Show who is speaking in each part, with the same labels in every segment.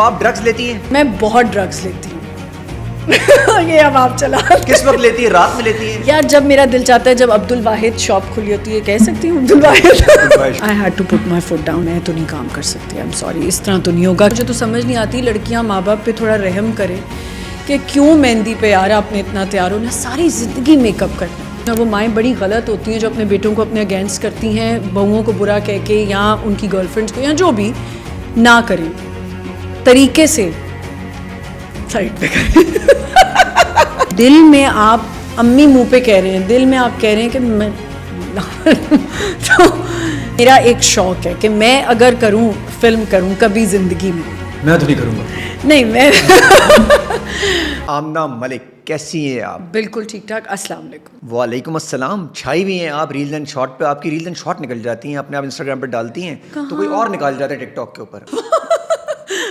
Speaker 1: آپ ڈرگس لیتی ہیں؟
Speaker 2: میں بہت ڈرگس لیتی ہوں یہ اب آپ چلا
Speaker 1: کس وقت لیتی ہیں؟ رات میں لیتی ہیں؟
Speaker 2: یار جب میرا دل چاہتا ہے, جب عبد الواحد شاپ کھلی ہوتی ہے, کہہ سکتی ہوں Abdul Wahid, I had to put my foot down. میں تو نہیں کام کر سکتی, I'm sorry, اس طرح تو نہیں ہوگا. مجھے تو سمجھ نہیں آتی لڑکیاں ماں باپ پہ تھوڑا رحم کریں کہ کیوں مہندی پہ یار آپ نے اتنا تیار ہونا, ساری زندگی میک اپ کرنا. وہ مائیں بڑی غلط ہوتی ہیں جو اپنے بیٹوں کو اپنے اگینسٹ کرتی ہیں, بہوؤں کو برا کہہ کے یا ان کی گرل فرینڈس کو یا جو بھی, نہ کریں, طریقے سے سائڈ پہ کریں. دل میں آپ امی منہ پہ کہہ رہے ہیں, دل میں آپ کہہ رہے ہیں کہ میں تو میرا ایک شوق ہے کہ میں اگر کروں فلم کروں کبھی زندگی میں
Speaker 1: تو نہیں کروں گا.
Speaker 2: نہیں میں
Speaker 1: آمنہ ملک کیسی ہیں آپ؟
Speaker 2: بالکل ٹھیک ٹھاک. السلام علیکم.
Speaker 1: وعلیکم السلام. چھائی ہوئی ہیں آپ ریلز اینڈ شارٹ پہ, آپ کی ریلز اینڈ شارٹ نکل جاتی ہیں, اپنے آپ انسٹاگرام پہ ڈالتی ہیں تو کوئی اور نکال جاتا ہے ٹک ٹاک کے اوپر.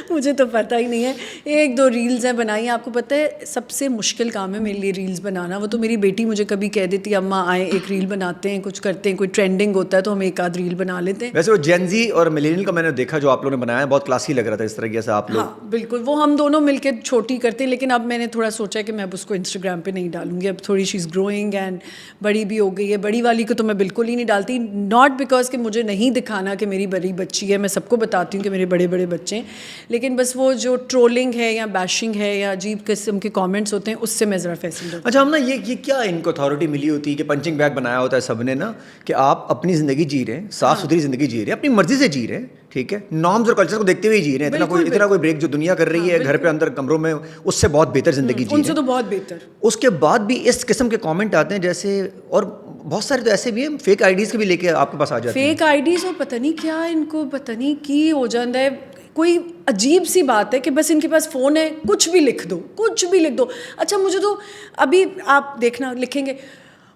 Speaker 2: مجھے تو پتہ ہی نہیں ہے. ایک دو ریلز ہیں بنائی ہیں. آپ کو پتہ ہے سب سے مشکل کام ہے میرے لیے ریلز بنانا. وہ تو میری بیٹی مجھے کبھی کہہ دیتی ہے اماں آئیں ایک ریل بناتے ہیں, کچھ کرتے ہیں, کوئی ٹرینڈنگ ہوتا ہے تو ہم ایک آدھ ریل بنا لیتے ہیں.
Speaker 1: ویسے وہ جین زی اور ملینیل کا میں نے دیکھا جو آپ لوگوں نے بنایا ہے, بہت کلاسی لگ رہا تھا اس طریقے سے آپ لوگ.
Speaker 2: ہاں بالکل, وہ ہم دونوں مل کے چھوٹی کرتے ہیں, لیکن اب میں نے تھوڑا سوچا کہ میں اب اس کو انسٹاگرام پہ نہیں ڈالوں گی. اب تھوڑی شی از گروئنگ اینڈ بڑی بھی ہو گئی ہے. بڑی والی کو تو میں بالکل ہی نہیں ڈالتی, ناٹ بیکاز کہ مجھے نہیں دکھانا کہ میری بڑی بچی ہے, میں سب کو بتاتی ہوں کہ میرے بڑے بڑے بچے ہیں, لیکن بس وہ جو ٹرولنگ ہے یا بیشنگ ہے یا عجیب قسم کے کامنٹس ہوتے ہیں اس سے میں ذرا فیصل ہوتی ہوں.
Speaker 1: اچھا ہم نا یہ کیا ان کو اتھارٹی ملی ہوتی ہے کہ پنچنگ بیگ بنایا ہوتا ہے سب نے نا, کہ آپ اپنی زندگی جی رہے ہیں, صاف ستھری زندگی جی رہے ہیں, اپنی مرضی سے جی رہے ہیں, ٹھیک ہے, نارمز اور کلچر کو دیکھتے ہوئے جی رہے ہیں. اتنا کوئی بریک جو دنیا کر رہی ہے گھر پہ اندر کمروں میں, اس سے بہت بہتر زندگی جی رہے ہیں.
Speaker 2: ان سے تو بہت بہتر.
Speaker 1: اس کے بعد بھی اس قسم کے کامنٹ آتے ہیں جیسے, اور بہت سارے تو ایسے بھی ہیں فیک آئی ڈیز کے بھی لے کے آپ کے پاس آ جاتے ہیں.
Speaker 2: فیک آئی ڈیز, اور پتہ نہیں کیا ان کو پتہ نہیں کی ہو جاتا ہے. کوئی عجیب سی بات ہے کہ بس ان کے پاس فون ہے, کچھ بھی لکھ دو, کچھ بھی لکھ دو. اچھا مجھے تو ابھی آپ دیکھنا لکھیں گے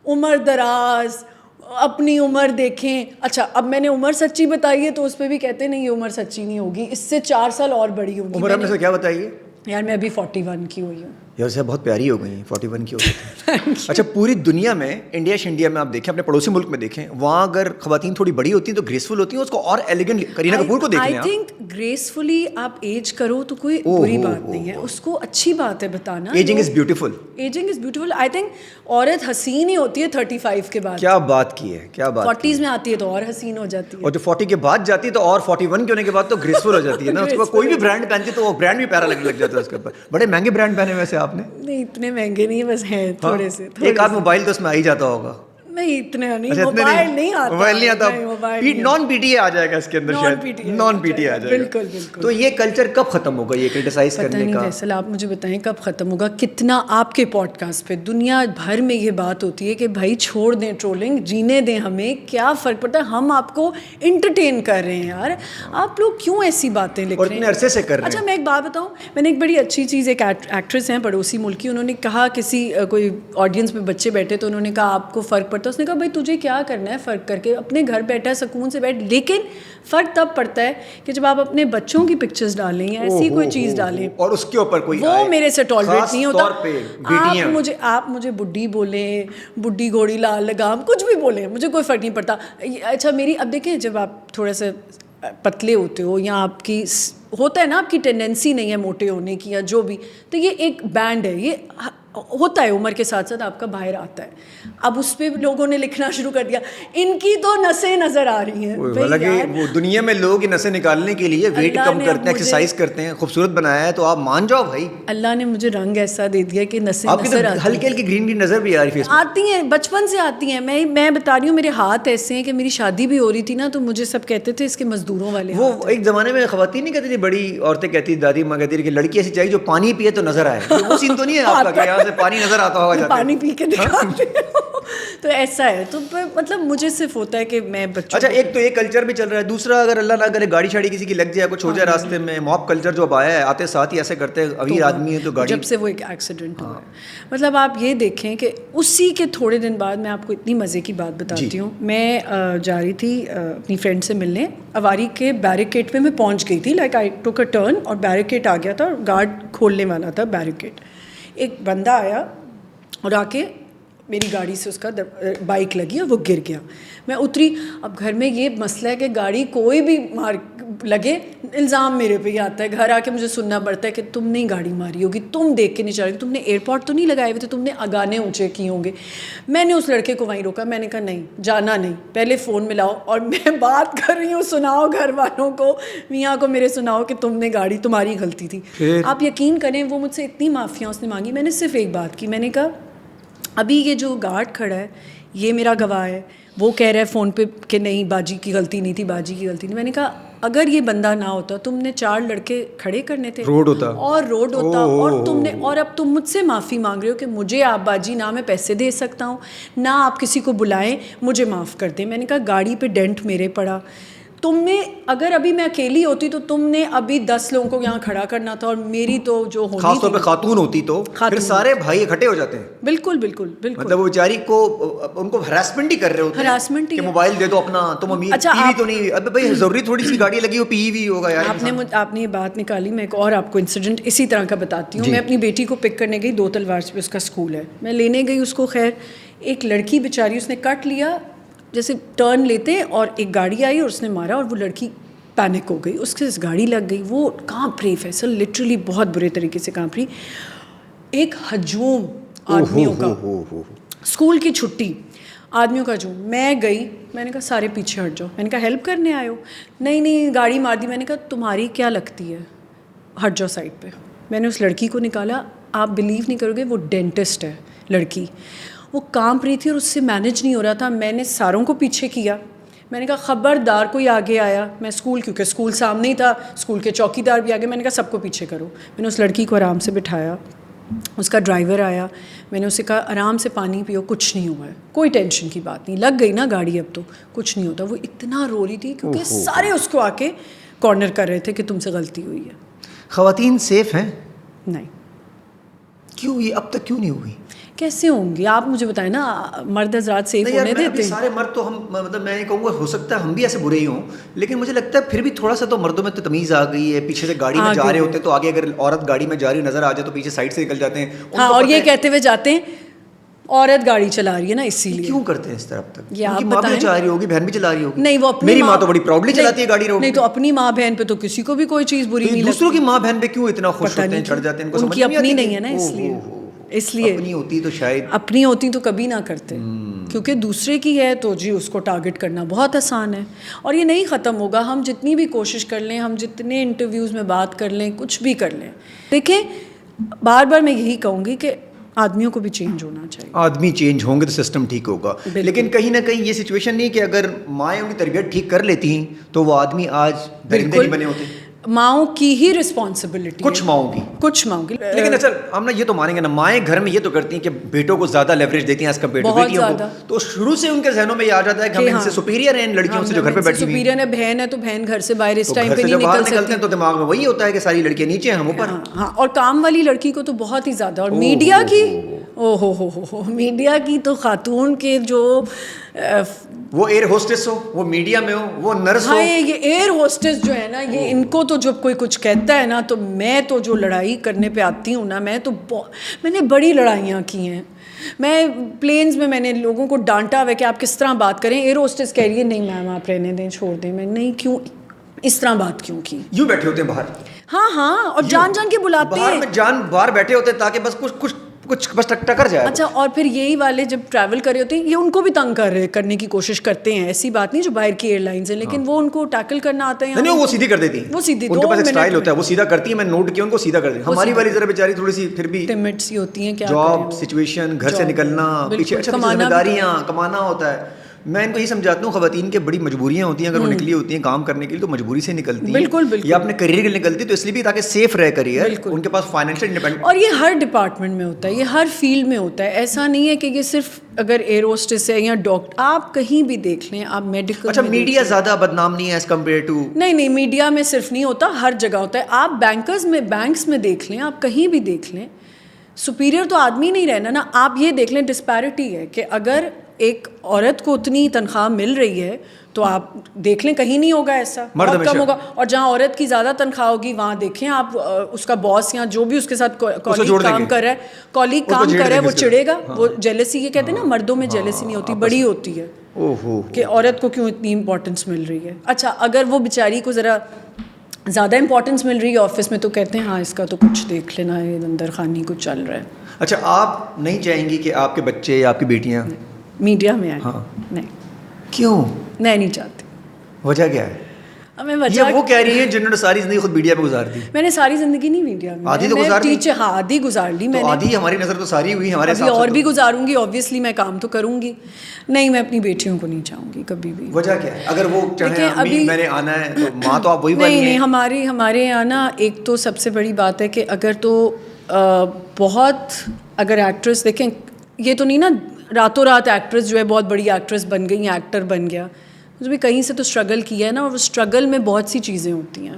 Speaker 2: عمر دراز, اپنی عمر دیکھیں. اچھا اب میں نے عمر سچی بتائی ہے تو اس پہ بھی کہتے نہیں یہ عمر سچی نہیں ہوگی, اس سے 4 سال اور بڑی ہوگی.
Speaker 1: عمر آپ نے سے کیا بتائیے
Speaker 2: یار میں ابھی 41 کی ہوئی ہوں.
Speaker 1: یار سے بہت پیاری ہو گئی ہیں, 41 کی ہو گئی. اچھا پوری دنیا میں, انڈیا میں آپ دیکھیں, اپنے پڑوسی ملک میں دیکھیں, وہاں اگر خواتین تھوڑی بڑی ہوتی ہیں تو گریسفل ہوتی ہیں, اس کو اور ایلیگنٹ. کرینہ کپور کو دیکھ لیں آپ,
Speaker 2: آئی تھنک گریسفلی آپ ایج کرو تو کوئی بری بات نہیں ہے, اس کو اچھی بات ہے بتانا.
Speaker 1: Ageing is beautiful.
Speaker 2: Ageing is beautiful. I think عورت حسین ہی ہوتی ہے 35 کے بعد.
Speaker 1: کیا بات کی ہے, کیا بات.
Speaker 2: 40s میں آتی ہے تو اور حسین ہو جاتی ہے,
Speaker 1: اور جو 40 کے بعد جاتی ہے تو اور 41 کے ہونے کے بعد تو گریسفل ہو جاتی ہے نا. اس کو کوئی بھی برانڈ پہنتی ہے تو وہ برانڈ بھی پیارا لگ جاتا ہے اس کے اوپر. بڑے مہنگے برانڈ پہنے ویسے آپ نے.
Speaker 2: نہیں اتنے مہنگے نہیں, بس ہیں تھوڑے سے.
Speaker 1: ایک آدھ موبائل تو اس میں آ ہی جاتا ہوگا.
Speaker 2: نہیں اتنے نہیں, موبائل نہیں آتا,
Speaker 1: موبائل نہیں آتا, نان پی ٹی اے آ جائے گا اس کے اندر, شاید نان پی ٹی اے آ جائے گا.
Speaker 2: بالکل بالکل.
Speaker 1: تو یہ کلچر کب ختم ہوگا, یہ کرٹیسائز کرنے کا؟
Speaker 2: پتہ نہیں فیصل, آپ مجھے بتائیں کب ختم ہوگا. کتنا آپ کے پوڈ کاسٹ پہ دنیا بھر میں یہ بات ہوتی ہے کہ بھائی چھوڑ دیں ٹرولنگ, جینے دیں, ہمیں کیا فرق پڑتا ہے, ہم آپ کو انٹرٹین کر رہے ہیں. یار آپ لوگ کیوں ایسی باتیں لکھ رہے ہیں,
Speaker 1: اتنے عرصے سے کر رہے ہیں.
Speaker 2: اچھا میں ایک بات بتاؤں, میں نے ایک بڑی اچھی چیز, ایک ایکٹریس ہیں پڑوسی ملک کی, انہوں نے کہا کسی کوئی آڈینس میں بچے بیٹھے تو انہوں نے کہا آپ کو فرق پڑتا ہے. اس نے کہا بھائی تجھے کیا کرنا ہے فرق کر کے, اپنے گھر بیٹھا ہے سکون سے بیٹھ, لیکن فرق تب پڑتا ہے کہ جب آپ اپنے بچوں کی پکچرز ڈالیں یا ایسی کوئی چیز ڈالیں
Speaker 1: اور اس کے اوپر کوئی
Speaker 2: وہ میرے سے ٹالریٹ نہیں ہوتا. آپ مجھے بڈھی بولیں, بڈھی گھوڑی لال لگام, کچھ بھی بولیں, مجھے کوئی فرق نہیں پڑتا. اچھا میری اب دیکھیں, جب آپ تھوڑا سا پتلے ہوتے ہو یا آپ کی ہوتا ہے نا, آپ کی ٹینڈنسی نہیں ہے موٹے ہونے کی یا جو بھی, تو یہ ایک بینڈ ہے, یہ ہوتا ہے عمر کے ساتھ ساتھ آپ کا باہر آتا ہے. اب اس پہ لوگوں نے لکھنا شروع کر دیا ان کی تو نسیں نظر آ رہی ہیں.
Speaker 1: وہ دنیا میں لوگ نسیں نکالنے کے لیے ویٹ کم کرتے ہیں, ایکسرسائز کرتے ہیں, خوبصورت بنایا ہے تو آپ مان جاؤ بھائی. اللہ
Speaker 2: نے مجھے رنگ ایسا دے دیا کہ نسیں نظر آتی ہیں,
Speaker 1: ہلکی ہلکی گرین گرین نظر بھی آ رہی ہے,
Speaker 2: آتی ہیں, بچپن سے آتی ہیں. میں بتا رہی ہوں میرے ہاتھ ایسے ہیں کہ میری شادی بھی ہو رہی تھی نا تو مجھے سب کہتے تھے اس کے مزدوروں والے.
Speaker 1: وہ ایک زمانے میں خواتین نہیں کہتی تھی, بڑی عورتیں کہتی, دادی ماں کہتی تھی کہ لڑکی ایسی چاہیے جو پانی پیے تو نظر آئے. وہ سین تو نہیں ہے آپ کا کہ یہاں سے پانی نظر آتا ہوگا,
Speaker 2: پانی پی کے دکھاتے تو ایسا ہے. تو مطلب مجھے صرف ہوتا ہے کہ میں بچوں.
Speaker 1: اچھا ایک تو یہ کلچر بھی چل رہا ہے, دوسرا اگر اللہ نہ کرے گاڑی شاڑی کسی کی لگ جائے, کچھ ہو جائے راستے میں, موب کلچر جو اب آیا ہے, آتے ساتھ ہی ایسے کرتے ہیں, ابھی آدمی ہے تو گاڑی,
Speaker 2: جب سے وہ ایک ایکسیڈنٹ ہوا ہے. مطلب آپ یہ دیکھیں کہ اسی کے تھوڑے دن بعد میں آپ کو اتنی مزے کی بات بتاتی ہوں. میں جا رہی تھی اپنی فرینڈ سے ملنے, اواری کے بیریکیڈ پہ میں پہنچ گئی تھی, لائک آئی ٹوک اے ٹرن اور بیریکیڈ آ گیا تھا اور گارڈ کھولنے والا تھا بیریکیڈ. ایک بندہ آیا اور آ کے میری گاڑی سے اس کا بائک لگی اور وہ گر گیا. میں اتری. اب گھر میں یہ مسئلہ ہے کہ گاڑی کوئی بھی مار لگے الزام میرے پہ ہی آتا ہے. گھر آ کے مجھے سننا پڑتا ہے کہ تم نے گاڑی ماری ہوگی, تم دیکھ کے نہیں چلا رہی, تم نے ایئرپورٹ تو نہیں لگائے ہوئے تھے, تم نے گانے اونچے کیے ہوں گے. میں نے اس لڑکے کو وہیں روکا. میں نے کہا نہیں جانا نہیں, پہلے فون ملاؤ اور میں بات کر رہی ہوں, سناؤ گھر والوں کو, میاں کو میرے سناؤ کہ تم نے گاڑی, تمہاری غلطی تھی. آپ یقین کریں وہ مجھ سے اتنی معافیاں اس نے مانگی. میں نے صرف ایک بات کی, میں نے کہا ابھی یہ جو گارڈ کھڑا ہے یہ میرا گواہ ہے, وہ کہہ رہا ہے فون پہ کہ نہیں باجی کی غلطی نہیں تھی, باجی کی غلطی نہیں. میں نے کہا اگر یہ بندہ نہ ہوتا تم نے 4 لڑکے کھڑے کرنے تھے, روڈ ہوتا اور تم نے, اور اب تم مجھ سے معافی مانگ رہے ہو کہ مجھے آپ باجی نہ میں پیسے دے سکتا ہوں نہ آپ کسی کو بلائیں, مجھے معاف کر دیں. میں نے کہا گاڑی پہ ڈینٹ میرے پڑا, تم نے اگر ابھی میں اکیلی ہوتی تو تم نے ابھی 10 لوگوں کو یہاں کھڑا کرنا تھا, اور میری تو جو ہونی
Speaker 1: خاص طور پہ خاتون ہوتی تو پھر سارے بھائی اکٹھے ہو جاتے ہیں.
Speaker 2: بالکل بالکل بالکل,
Speaker 1: مطلب وہ بیچاری کو ان کو ہراسمنٹ ہی کر رہے ہوتے ہیں,
Speaker 2: ہراسمنٹ
Speaker 1: کہ موبائل دے دو اپنا, تم امیر پی تو نہیں, اب بھائی ضروری تھوڑی سی گاڑی لگی ہو پی ہوئی ہوگا یار.
Speaker 2: آپ نے یہ بات نکالی, میں ایک اور آپ کو انسیڈنٹ اسی طرح کا بتاتی ہوں. میں اپنی بیٹی کو پک کرنے گئی, 2 تلوار پہ اس کا اسکول ہے, میں لینے گئی اس کو. خیر ایک لڑکی بیچاری اس نے کٹ لیا, جیسے ٹرن لیتے اور ایک گاڑی آئی اور اس نے مارا, اور وہ لڑکی پینک ہو گئی, اس کے گاڑی لگ گئی, وہ کانپ رہی فیصل, لٹرلی بہت برے طریقے سے کانپ رہی. ایک ہجوم آدمیوں کا, اسکول کی چھٹی, آدمیوں کا ہجوم. میں گئی, میں نے کہا سارے پیچھے ہٹ جاؤ. میں نے کہا ہیلپ کرنے آئے ہو؟ نہیں گاڑی مار دی. میں نے کہا تمہاری کیا لگتی ہے, ہٹ جاؤ سائڈ پہ. میں نے اس لڑکی کو نکالا, آپ بلیو نہیں کرو گے وہ ڈینٹسٹ ہے لڑکی, وہ کانپ رہی تھی اور اس سے مینیج نہیں ہو رہا تھا. میں نے ساروں کو پیچھے کیا, میں نے کہا خبردار کوئی آگے آیا, میں اسکول, کیونکہ اسکول سامنے ہی تھا, اسکول کے چوکی دار بھی آگے, میں نے کہا سب کو پیچھے کرو. میں نے اس لڑکی کو آرام سے بٹھایا, اس کا ڈرائیور آیا, میں نے اسے کہا آرام سے پانی پیو, کچھ نہیں ہوا ہے, کوئی ٹینشن کی بات نہیں, لگ گئی نا گاڑی اب تو کچھ نہیں ہوتا. وہ اتنا رو رہی تھی کیونکہ سارے اس کو آ کے کارنر کر رہے تھے کہ تم سے غلطی ہوئی ہے.
Speaker 1: خواتین سیف ہیں؟
Speaker 2: نہیں.
Speaker 1: کیوں, یہ اب تک کیوں نہیں ہوئی؟
Speaker 2: کیسے ہوں گی آپ مجھے بتائیں نا, مرد حضرات سیف ہونے دیتے ہیں؟
Speaker 1: سارے مرد تو ہم, مطلب میں یہ کہوں گا ہو سکتا ہے ہم بھی ایسے برے ہی ہوں, لیکن مجھے لگتا ہے پھر بھی تھوڑا سا تو مردوں میں تو تمیز آ گئی ہے. پیچھے سے گاڑی میں جا رہے ہوتے تو آگے اگر عورت گاڑی میں جا رہی نظر آ جائے تو پیچھے سائڈ سے نکل جاتے ہیں.
Speaker 2: ہاں, اور یہ کہتے ہوئے جاتے ہیں عورت گاڑی چلا رہی ہے نا, اسی لیے.
Speaker 1: کیوں کرتے ہیں اس طرح تک؟
Speaker 2: یہ آپ
Speaker 1: ماں بھی چلا رہی ہوگی, بہن بھی چلا رہی ہوگی.
Speaker 2: نہیں, وہ
Speaker 1: میری ماں تو بڑی پراؤڈلی چلاتی ہے گاڑی روڈ.
Speaker 2: نہیں تو اپنی ماں بہن پہ تو کسی کو بھی کوئی چیز بری نہیں لگتی.
Speaker 1: دوسروں کی ماں بہن پہ کیوں اتنا خوش ہوتے ہیں, چڑھ جاتے ہیں,
Speaker 2: ان کی اپنی نہیں ہے نا, اس لیے
Speaker 1: اپنی ہوتی تو شاید,
Speaker 2: اپنی ہوتی تو کبھی نہ کرتے, کیونکہ دوسرے کی ہے تو جی اس کو ٹارگٹ کرنا بہت آسان ہے, اور یہ نہیں ختم ہوگا. ہم جتنی بھی کوشش کر لیں, ہم جتنے انٹرویوز میں بات کر لیں, کچھ بھی کر لیں, دیکھیں بار بار میں یہی کہوں گی کہ آدمیوں کو بھی چینج ہونا چاہیے.
Speaker 1: آدمی چینج ہوں گے تو سسٹم ٹھیک ہوگا. لیکن کہیں نہ کہیں یہ سچویشن نہیں کہ اگر مائیں ان کی تربیت ٹھیک کر لیتی ہیں تو وہ آدمی آج درندے نہیں بنے ہوتے.
Speaker 2: ماؤں کی ہی رسپانسبلٹی,
Speaker 1: کچھ ماؤں کی. لیکن اچھا ہم نا یہ تو مانیں گے نا, مائیں گھر میں یہ تو کرتی ہیں کہ بیٹوں کو زیادہ لیوریج دیتی ہیں ایز کمپیئر ٹو بیٹیوں کو, تو شروع سے ان کے ذہنوں میں یہ آ جاتا ہے کہ ہم ان سے سپیریئر ہیں ان لڑکیوں سے جو گھر پہ بیٹھی ہوئی ہیں.
Speaker 2: سپیریئر ہے, بہن ہے تو بہن گھر سے باہر اس ٹائم پہ نہیں
Speaker 1: نکل سکتی, تو دماغ میں وہی ہوتا ہے کہ ساری لڑکیاں نیچے ہیں ہم اوپر.
Speaker 2: ہاں, اور کام والی لڑکی کو تو بہت ہی زیادہ, اور میڈیا کی, او ہو میڈیا کی تو خاتون کے جو,
Speaker 1: وہ ایئر ہوسٹس ہو, وہ میڈیا میں ہو, وہ نرس ہو.
Speaker 2: یہ ایئر ہوسٹس جو ہے نا, یہ ان کو تو جب کوئی کچھ کہتا ہے نا, تو میں تو جو لڑائی کرنے پہ آتی ہوں نا, میں نے بڑی لڑائیاں کی ہیں. میں پلینز میں نے لوگوں کو ڈانٹا ہوا کہ آپ کس طرح بات کریں. ایئر ہوسٹس کہہ رہی ہے نہیں میم آپ رہنے دیں, چھوڑ دیں. میں نہیں, کیوں اس طرح بات کیوں کی؟
Speaker 1: یوں بیٹھے ہوتے ہیں باہر.
Speaker 2: ہاں, اور جان کے بلاتے ہیں,
Speaker 1: باہر میں جان باہر بیٹھے ہوتے ہیں تاکہ بس کچھ بس ٹکر جائے.
Speaker 2: اچھا, اور پھر یہی والے جب ٹریول کر رہے ہوتے ہیں, یہ ان کو بھی تنگ کرنے کی کوشش کرتے ہیں. ایسی بات نہیں جو باہر کی ایئر لائنز ہیں, لیکن وہ ان کو ٹیکل کرنا آتا ہے.
Speaker 1: نہیں, وہ سیدھی کر دیتی ہیں,
Speaker 2: وہ سیدھی,
Speaker 1: ان کے پاس ایک اسٹائل ہوتا ہے, وہ سیدھا کرتی ہیں. میں نوٹ کیا ان کو سیدھا کر دیں. ہماری والی ذرا بیچاری تھوڑی سی پھر بھی
Speaker 2: ٹمٹ سی ہوتی ہیں, کیا
Speaker 1: جاب سچویشن, گھر سے نکلنا, پیچھے ذمہ داریاں, کمانا ہوتا ہے. میں ان کو یہ سمجھاتا ہوں خواتین کے بڑی مجبوریاں ہوتی ہیں, اگر وہ نکلی ہوتی ہیں کام کرنے کے لیے تو مجبوری سے نکلتی ہیں.
Speaker 2: بالکل,
Speaker 1: یا اپنے کریئر کے لیے نکلتی تو اس لیے بھی تاکہ سیف رہے کریئر, ان کے پاس فائنینشیل انڈیپینڈنٹ.
Speaker 2: اور یہ ہر ڈپارٹمنٹ میں ہوتا ہے, یہ ہر فیلڈ میں ہوتا ہے. ایسا نہیں ہے کہ یہ صرف اگر ایئر ہوسٹس ہے یا ڈاکٹر, آپ کہیں بھی دیکھ لیں, آپ میڈیکل.
Speaker 1: اچھا, میڈیا زیادہ بدنام نہیں ہے ایز کمپیئر ٹو؟
Speaker 2: نہیں, میڈیا میں صرف نہیں ہوتا, ہر جگہ ہوتا ہے. آپ بینکس میں دیکھ لیں, آپ کہیں بھی دیکھ لیں, سپیریئر تو آدمی نہیں رہنا نا. آپ یہ دیکھ لیں ڈسپیرٹی ہے کہ اگر ایک عورت کو اتنی تنخواہ مل رہی ہے تو آپ دیکھ لیں کہیں نہیں ہوگا ایسا, بہت کم ہوگا. اور جہاں عورت کی زیادہ تنخواہ ہوگی وہاں دیکھیں آپ اس کا باس یا جو بھی اس کے ساتھ کولیگ کام کر رہا ہے وہ چڑھے گا. وہ جیلسی, یہ کہتے ہیں نا مردوں میں جیلسی نہیں ہوتی, بڑی ہوتی ہے کہ عورت کو کیوں اتنی امپورٹنس مل رہی ہے. اچھا اگر وہ بیچاری کو ذرا زیادہ امپورٹنس مل رہی ہے آفس میں تو کہتے ہیں ہاں اس کا تو کچھ دیکھ لینا ہے, اندر خانی کچھ چل رہا ہے.
Speaker 1: اچھا آپ نہیں چاہیں گی کہ آپ کے بچے یا آپ کی بیٹیاں
Speaker 2: میڈیا میں آئیں؟ نہیں.
Speaker 1: کیوں
Speaker 2: نہیں چاہتی.
Speaker 1: وجہ کیا ہے؟
Speaker 2: وجہ
Speaker 1: وہ کہہ رہی ہیں جنہوں نے ساری زندگی خود میڈیا پہ گزار دی.
Speaker 2: میں نے ساری زندگی نہیں میڈیا میں,
Speaker 1: آدھی تو گزار دی.
Speaker 2: ہاں آدھی گزار لی میں نے.
Speaker 1: آدھی ہماری نظر تو ساری ہوئی, ہمارے ساتھ
Speaker 2: اور بھی گزاروں گی آبویسلی, میں کام تو کروں گی. نہیں میں اپنی بیٹیوں کو نہیں چاہوں گی کبھی بھی.
Speaker 1: وجہ کیا ہے؟ اگر وہ چاہیں امی میں نے آنا ہے تو ماں تو آپ وہی والی ہیں.
Speaker 2: نہیں ہمارے یہاں نا ایک تو سب سے بڑی بات ہے کہ اگر تو بہت اگر ایکٹریس دیکھیں, یہ تو نہیں نا راتوں رات ایکٹریس جو ہے بہت بڑی ایکٹریس بن گئی یا ایکٹر بن گیا, اس بھی کہیں سے تو اسٹرگل کیا ہے نا, اور وہ اسٹرگل میں بہت سی چیزیں ہوتی ہیں,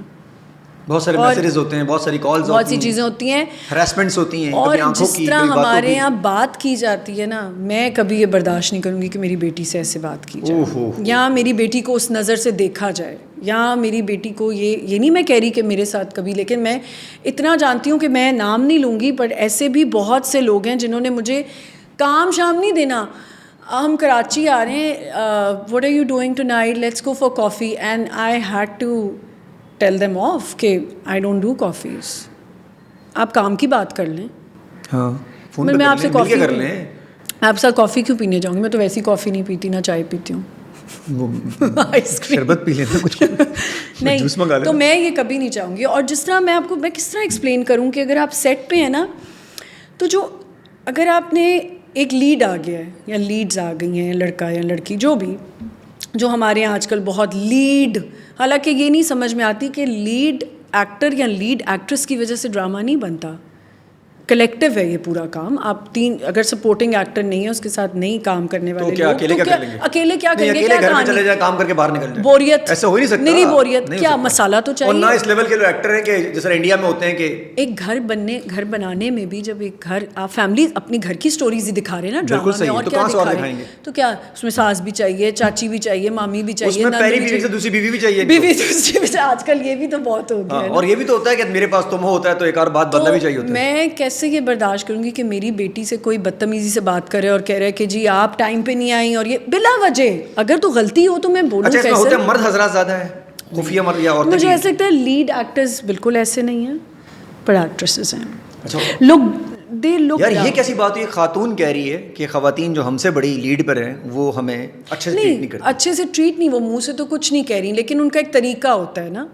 Speaker 1: بہت سارے میسیجز ہوتے ہیں, بہت ساری کالز,
Speaker 2: بہت سی چیزیں ہوتی ہیں,
Speaker 1: ہراسمنٹس ہوتی ہیں,
Speaker 2: اور
Speaker 1: آنکھوں
Speaker 2: جس
Speaker 1: کی
Speaker 2: طرح ہمارے یہاں بات کی جاتی ہے نا, میں کبھی یہ برداشت نہیں کروں گی کہ میری بیٹی سے ایسے بات کی جائے, یا میری بیٹی کو اس نظر سے دیکھا جائے, یا میری بیٹی کو یہ نہیں میں کہہ رہی کہ میرے ساتھ کبھی, لیکن میں اتنا جانتی ہوں کہ میں نام نہیں لوں گی, پر ایسے بھی بہت سے لوگ ہیں جنہوں نے مجھے کام شام نہیں دینا, ہم کراچی آ رہے ہیں, what are you doing tonight, let's go for coffee, and I had to tell them off کہ آئی ڈونٹ ڈو کافیز, آپ کام کی بات کر لیں.
Speaker 1: ہاں
Speaker 2: میں آپ سے کافی کر لیں, آپ ساتھ کافی کیوں پینے جاؤں گی, میں تو ویسی کافی نہیں پیتی, نہ چائے پیتی ہوں,
Speaker 1: شربت پی لینا کچھ
Speaker 2: نہیں, تو میں یہ کبھی نہیں چاہوں گی. اور جس طرح میں آپ کو میں کس طرح ایکسپلین کروں کہ اگر آپ سیٹ پہ ہیں نا, تو جو اگر آپ نے ایک لیڈ آ گیا ہے یا لیڈز آ گئی ہیں, لڑکا یا لڑکی جو بھی, جو ہمارے یہاں آج کل بہت لیڈ, حالانکہ یہ نہیں سمجھ میں آتی کہ لیڈ ایکٹر یا لیڈ ایکٹریس کی وجہ سے ڈرامہ نہیں بنتا, کلیکٹیو ہے یہ پورا کام. آپ تین اگر سپورٹنگ ایکٹر نہیں ہے, اس کے ساتھ نہیں کام کرنے والے لوگ, اکیلے کیا کریں گے, کیا
Speaker 1: گھر میں چلے جائیں کام کر کے باہر نکل جائیں,
Speaker 2: بوریت
Speaker 1: ایسا ہو نہیں سکتا.
Speaker 2: نہیں بوریت کیا, مسالہ تو چاہیے.
Speaker 1: اور نہ اس لیول کے جو ایکٹر ہیں کہ جیسے انڈیا میں ہوتے ہیں کہ
Speaker 2: ایک گھر بنانے میں بھی, جب ایک گھر آپ فیملی اپنی گھر کی سٹوریز ہی دکھا رہے ہیں نا ڈرامہ میں, اور کیا دکھا رہے ہیں, تو کیا اس میں ساس بھی چاہیے, چاچی بھی چاہیے, مامی بھی چاہیے,
Speaker 1: پہلی بیوی سے دوسری بیوی بھی چاہیے,
Speaker 2: بیوی دوسری بھی, آج کل یہ بھی تو بہت ہو گیا ہے.
Speaker 1: اور یہ بھی تو ہوتا ہے کہ میرے پاس تم ہوتا ہے تو ایک اور بات بدلنا بھی چاہیے ہوتا ہے.
Speaker 2: میں کیسے یہ برداشت کروں گی کہ میری بیٹی سے کوئی بدتمیزی سے بات کرے اور کہہ رہے کہ جی آپ ٹائم پہ نہیں آئیں, اور یہ بلا وجہ, اگر تو غلطی ہو تو میں بولوں.
Speaker 1: اچھا, اس میں ہوتے ہیں مرد حضرات زیادہ ہیں, خفیہ مرد یا عورتیں؟
Speaker 2: مجھے ایسا لگتا ہے لیڈ ایکٹرز بالکل ایسے نہیں ہیں, پر ایکٹریسز ہیں.
Speaker 1: اچھا
Speaker 2: لوگ
Speaker 1: یار یہ کیسی بات ہوئی, خاتون کہہ رہی ہے کہ خواتین جو ہم سے بڑی لیڈ پر ہیں وہ ہمیں اچھے سے ٹریٹ نہیں کرتی.
Speaker 2: اچھے سے ٹریٹ نہیں, وہ منہ سے تو کچھ نہیں کہہ رہی, لیکن ان کا ایک طریقہ ہوتا ہے نا,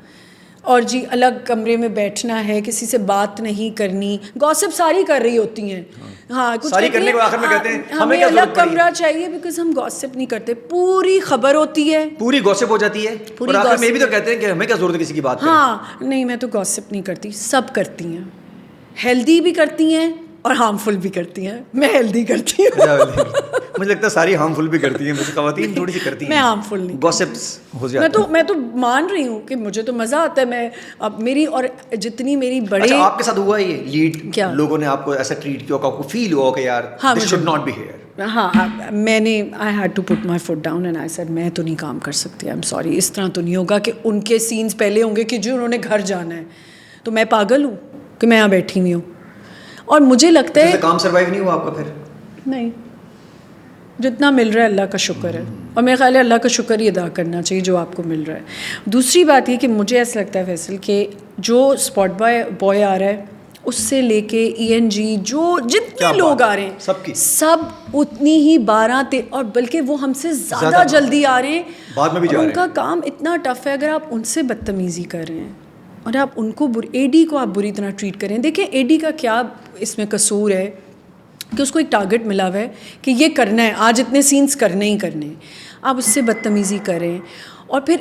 Speaker 2: اور جی الگ کمرے میں بیٹھنا ہے, کسی سے بات نہیں کرنی, گوسپ ساری کر رہی ہوتی ہیں. ہاں کچھ
Speaker 1: ساری کرنے کے آخر میں کہتے ہیں
Speaker 2: ہمیں الگ کمرہ چاہیے, بیکاز ہم گوسپ نہیں کرتے, پوری خبر ہوتی ہے,
Speaker 1: پوری گوسپ ہو جاتی ہے, اور آخر میں بھی تو کہتے ہیں کہ ہمیں کیا ضرورت ہے کسی کی بات کرنے.
Speaker 2: ہاں نہیں, میں تو گوسپ نہیں کرتی, سب کرتی ہیں, ہیلدی بھی کرتی ہیں اور ہارمفل بھی کرتی ہیں. میں ہیلدی کرتی ہوں,
Speaker 1: مجھے لگتا ہے ساری ہارمفل بھی کرتی ہیں, مجھے خواتین تھوڑی سی کرتی ہیں,
Speaker 2: میں ہارمفل نہیں,
Speaker 1: گوسپس ہو جاتی ہیں.
Speaker 2: میں تو مان رہی ہوں کہ مجھے تو مزہ آتا ہے, میں اب میری اور جتنی میری بڑے.
Speaker 1: اچھا آپ کے ساتھ ہوا یہ لیڈ لوگوں نے آپ کو ایسا ٹریٹ کیا, آپ کو فیل ہوا کہ یار this should not be here?
Speaker 2: ہاں میں نے I had to put my foot down and I said میں تو نہیں کام کر سکتی, آئی ایم سوری, اس طرح تو نہیں ہوگا کہ ان کے سینس پہلے ہوں گے کہ جو انہوں نے گھر جانا ہے, تو میں پاگل ہوں کہ میں یہاں بیٹھی ہوئی ہوں. اور مجھے لگتا ہے
Speaker 1: کام سروائیو نہیں ہوا آپ کا پھر؟
Speaker 2: نہیں, جتنا مل رہا ہے اللہ کا شکر ہے, اور میرے خیال ہے اللہ کا شکر ہی ادا کرنا چاہیے جو آپ کو مل رہا ہے. دوسری بات یہ کہ مجھے ایسا لگتا ہے فیصل کہ جو اسپاٹ بوائے آ رہا ہے, اس سے لے کے ENG جو جتنے لوگ آ رہے ہیں سب اتنی ہی 12 اور بلکہ وہ ہم سے زیادہ جلدی آ رہے ہیں,
Speaker 1: بعد میں بھی
Speaker 2: ان کا کام اتنا ٹف ہے. اگر آپ ان سے بدتمیزی کر رہے ہیں اور آپ ان کو AD کو آپ بری طرح ٹریٹ کریں, دیکھیں AD کا کیا اس میں قصور ہے کہ اس کو ایک ٹارگٹ ملا ہوا ہے کہ یہ کرنا ہے, آج اتنے سینس کرنے ہی کرنے ہیں, آپ اس سے بدتمیزی کریں. اور پھر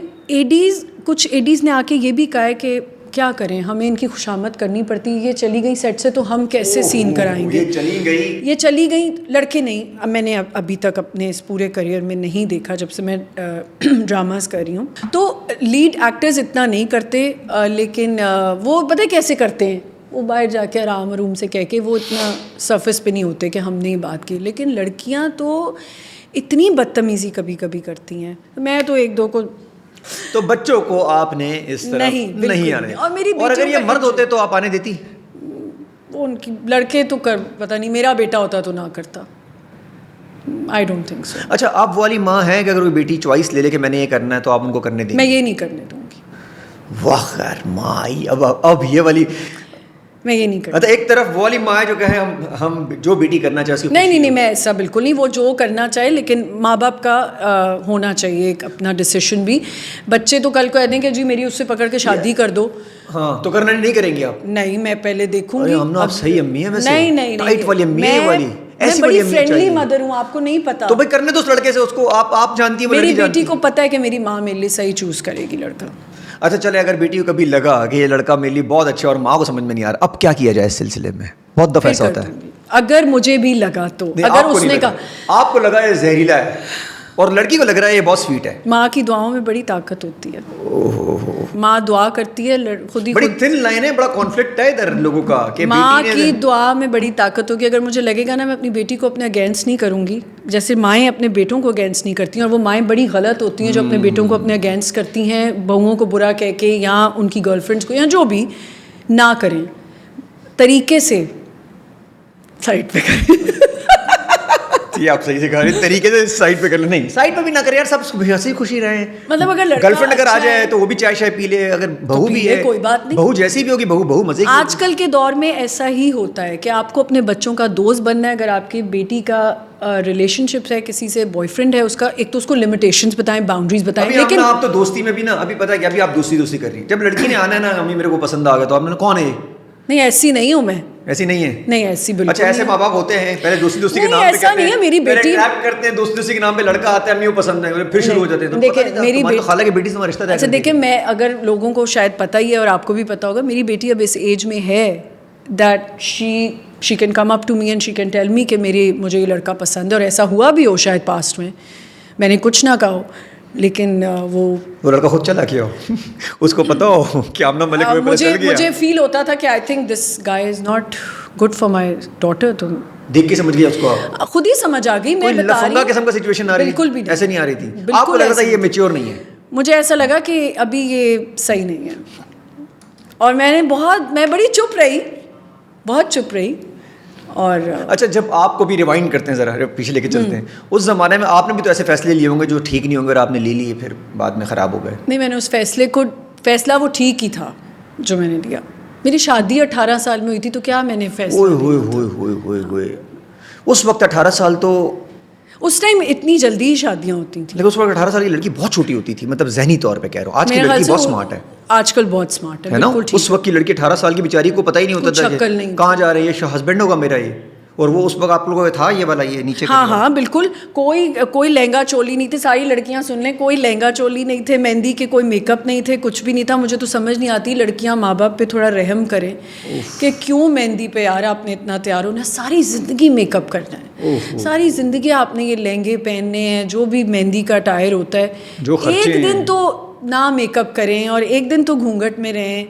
Speaker 2: کچھ ایڈیز نے آ کے یہ بھی کہا ہے کہ کیا کریں, ہمیں ان کی خوشامد کرنی پڑتی, یہ چلی گئی سیٹ سے تو ہم کیسے سین کرائیں گے, یہ چلی گئی. لڑکے نہیں, اب میں نے ابھی تک اپنے اس پورے کریئر میں نہیں دیکھا جب سے میں ڈراماز کر رہی ہوں, تو لیڈ ایکٹرز اتنا نہیں کرتے, لیکن وہ پتہ کیسے کرتے ہیں, وہ باہر جا کے آرام سے کہہ کے وہ اتنا سرفس پہ نہیں ہوتے کہ ہم نے بات کی. لیکن لڑکیاں تو اتنی بدتمیزی کبھی کبھی کرتی ہیں. میں تو ایک دو کو
Speaker 1: تو بچوں کو آپ نے اس طرح نہیں آنے, اور اگر یہ مرد ہوتے تو آپ آنے دیتی؟
Speaker 2: وہ ان کی لڑکے تو کر, پتہ نہیں, میرا بیٹا ہوتا تو نہ کرتا. I don't think so.
Speaker 1: اچھا, آپ والی ماں ہیں کہ اگر کوئی بیٹی چوائس لے لے کہ میں نے یہ کرنا ہے تو آپ ان کو کرنے دیں؟
Speaker 2: میں یہ نہیں کرنے دوں گی.
Speaker 1: واہ خیر ماں آئی. اب یہ والی
Speaker 2: میں یہ نہیں کرتا.
Speaker 1: مطلب ایک طرف وہ والی ماں ہے جو کہے ہم جو بیٹی کرنا چاہے.
Speaker 2: نہیں, میں ایسا بالکل نہیں. وہ جو کرنا چاہے, لیکن ماں باپ کا ہونا چاہیے ایک اپنا ڈیسیشن بھی. بچے تو کل کو کہہ دیں کہ جی میری اس سے پکڑ کے شادی کر دو.
Speaker 1: ہاں تو کرنا نہیں کریں گے آپ؟
Speaker 2: نہیں, میں پہلے دیکھوں گی.
Speaker 1: ہم نا آپ صحیح امی ہیں ویسے.
Speaker 2: نہیں,
Speaker 1: ٹائٹ والی امی ہے والی.
Speaker 2: میں بڑی فرینڈلی مدر ہوں, آپ کو نہیں پتا.
Speaker 1: تو بھائی کرنے دو اس لڑکے سے, اس کو آپ جانتی ہیں.
Speaker 2: میری بیٹی کو پتا ہے کہ میری ماں میرے لیے صحیح چوز کرے گی لڑکا.
Speaker 1: اچھا چلے, اگر بیٹی کو کبھی لگا کہ یہ لڑکا میرے لیے بہت اچھا اور ماں کو سمجھ میں نہیں آ رہا, اب کیا کیا جائے اس سلسلے میں؟ بہت دفعہ ایسا ہوتا ہے.
Speaker 2: اگر مجھے بھی لگا تو, اگر اس نے کہا,
Speaker 1: آپ کو لگا یہ زہریلا ہے اور لڑکی کو لگ رہا ہے یہ بہت سویٹ ہے.
Speaker 2: ماں کی دعاؤں میں بڑی طاقت ہوتی ہے. ماں دعا کرتی ہے خود ہی.
Speaker 1: بڑی تھن لائن ہے, بڑا کانفلکٹ ہے ادھر لوگوں کا کہ
Speaker 2: ماں کی دعا میں بڑی طاقت ہوگی. اگر مجھے لگے گا نا میں اپنی بیٹی کو اپنے اگینسٹ نہیں کروں گی, جیسے مائیں اپنے بیٹوں کو اگینسٹ نہیں کرتی ہیں, اور وہ مائیں بڑی غلط ہوتی ہیں جو اپنے بیٹوں کو اپنے اگینسٹ کرتی ہیں, بہوؤں کو برا کہہ کے یا ان کی گرل فرینڈس کو یا جو بھی, نہ کریں. طریقے سے سائڈ پہ کریں.
Speaker 1: آپ صحیح سے کہہ رہے ہیں, طریقے سے سائڈ پہ کر لیں. نہیں سائڈ پہ بھی نہ کریں یار, سب ہنسی خوشی رہیں.
Speaker 2: مطلب اگر
Speaker 1: گرل فرینڈ اگر آ جائے تو وہ بھی چائے شائے پی لے, اگر بہو بھی ہے
Speaker 2: کوئی بات نہیں,
Speaker 1: بہو جیسی بھی ہوگی بہو مزے کی.
Speaker 2: آج کل کے دور میں ایسا ہی ہوتا ہے کہ آپ کو اپنے بچوں کا دوست بننا ہے. اگر آپ کی بیٹی کا ریلیشن شپ ہے کسی سے, بوائے فرینڈ ہے اس کا, ایک تو اس کو لمیٹیشنز بتائیں, باؤنڈریز بتائیں.
Speaker 1: لیکن آپ تو دوستی میں بھی نا, ابھی پتہ ہے کہ ابھی آپ دوستی کر رہی ہیں, جب لڑکی نے آنا ہے نا امی میرے کو پسند آ گیا تو آپ نے کون ہے؟
Speaker 2: نہیں ایسی نہیں ہوں میں.
Speaker 1: ایسی نہیں ہے؟
Speaker 2: نہیں ایسی بالکل.
Speaker 1: اچھا ایسے ماں باپ ہوتے ہیں پہلے دوستی کے نام پہ
Speaker 2: ایسا نہیں ہے. میری بیٹی
Speaker 1: کرتے ہیں دوستی کے نام پہ, لڑکا آتا ہے امی وہ پسند ہے, پھر شروع ہو جاتے ہیں.
Speaker 2: دیکھیں میری بیٹی,
Speaker 1: خالہ کی بیٹی سے ہمارا رشتہ ہے.
Speaker 2: اچھا دیکھیں, میں اگر لوگوں کو شاید پتہ ہی ہے اور آپ کو بھی پتہ ہوگا, میری بیٹی اب اس ایج میں ہے that she can come up to me and she can tell me کہ مجھے یہ لڑکا پسند ہے, اور ایسا ہوا بھی ہو شاید پاسٹ میں نے کچھ نہ کہا ہو, لیکن وہ
Speaker 1: لڑکا خود چلا کیا ہو, اس کو پتا ہو کہ آمنہ ملک میں پتہ چل گیا.
Speaker 2: مجھے فیل ہوتا تھا کہ I think this guy is not good for my daughter. تو
Speaker 1: دیکھ کے سمجھ گیا اس کو,
Speaker 2: خود ہی سمجھ آ گئی. میں بتا رہی ہوں
Speaker 1: قسم کا سچویشن آ رہی,
Speaker 2: بالکل بھی
Speaker 1: ایسے نہیں آ رہی تھی. آپ کو لگا تھا یہ میچور نہیں ہے؟
Speaker 2: مجھے ایسا لگا کہ ابھی یہ صحیح نہیں ہے, اور میں بڑی چپ رہی, بہت چپ رہی. اور
Speaker 1: اچھا جب آپ کو بھی ریوائنڈ کرتے ہیں, ذرا پیچھے لے کے چلتے ہیں, اس زمانے میں آپ نے بھی تو ایسے فیصلے لیے ہوں گے جو ٹھیک نہیں ہوں گے اور آپ نے لے لیے پھر بعد میں خراب ہو گئے.
Speaker 2: نہیں, میں نے اس فیصلہ وہ ٹھیک ہی تھا جو میں نے لیا. میری شادی 18 سال میں ہوئی تھی, تو کیا میں نے فیصلہ
Speaker 1: ہوئے اس وقت 18 سال تو
Speaker 2: اس ٹائم اتنی جلدی ہی شادیاں ہوتی تھیں.
Speaker 1: لیکن اس وقت 18 سال کی لڑکی بہت چھوٹی ہوتی تھی, مطلب ذہنی طور پہ کہہ رہا ہوں. آج کی لڑکی بہت اسمارٹ ہے,
Speaker 2: آج کل بہت اسمارٹ ہے
Speaker 1: نا. اس وقت کی لڑکی 18 سال کی بیچاری کو پتہ ہی نہیں ہوتا تھا کہ کہاں جا رہی ہے, ہسبینڈ ہوگا میرا یہ, اور وہ اس وقت آپ لوگوں کو تھا یہ والا یہ نیچے.
Speaker 2: ہاں بالکل. کوئی لہنگا چولی نہیں تھے. ساری لڑکیاں سن لیں, کوئی لہنگا چولی نہیں تھے, مہندی کے کوئی میک اپ نہیں تھے, کچھ بھی نہیں تھا. مجھے تو سمجھ نہیں آتی لڑکیاں ماں باپ پہ تھوڑا رحم کریں کہ کیوں مہندی پہ یار آپ نے اتنا تیار ہونا ہے, ساری زندگی میک اپ کرنا ہے, ساری زندگی آپ نے یہ لہنگے پہننے ہیں, جو بھی مہندی کا ٹائر ہوتا ہے, ایک دن تو نہ میک اپ کریں اور ایک دن تو گھونگھٹ میں رہیں,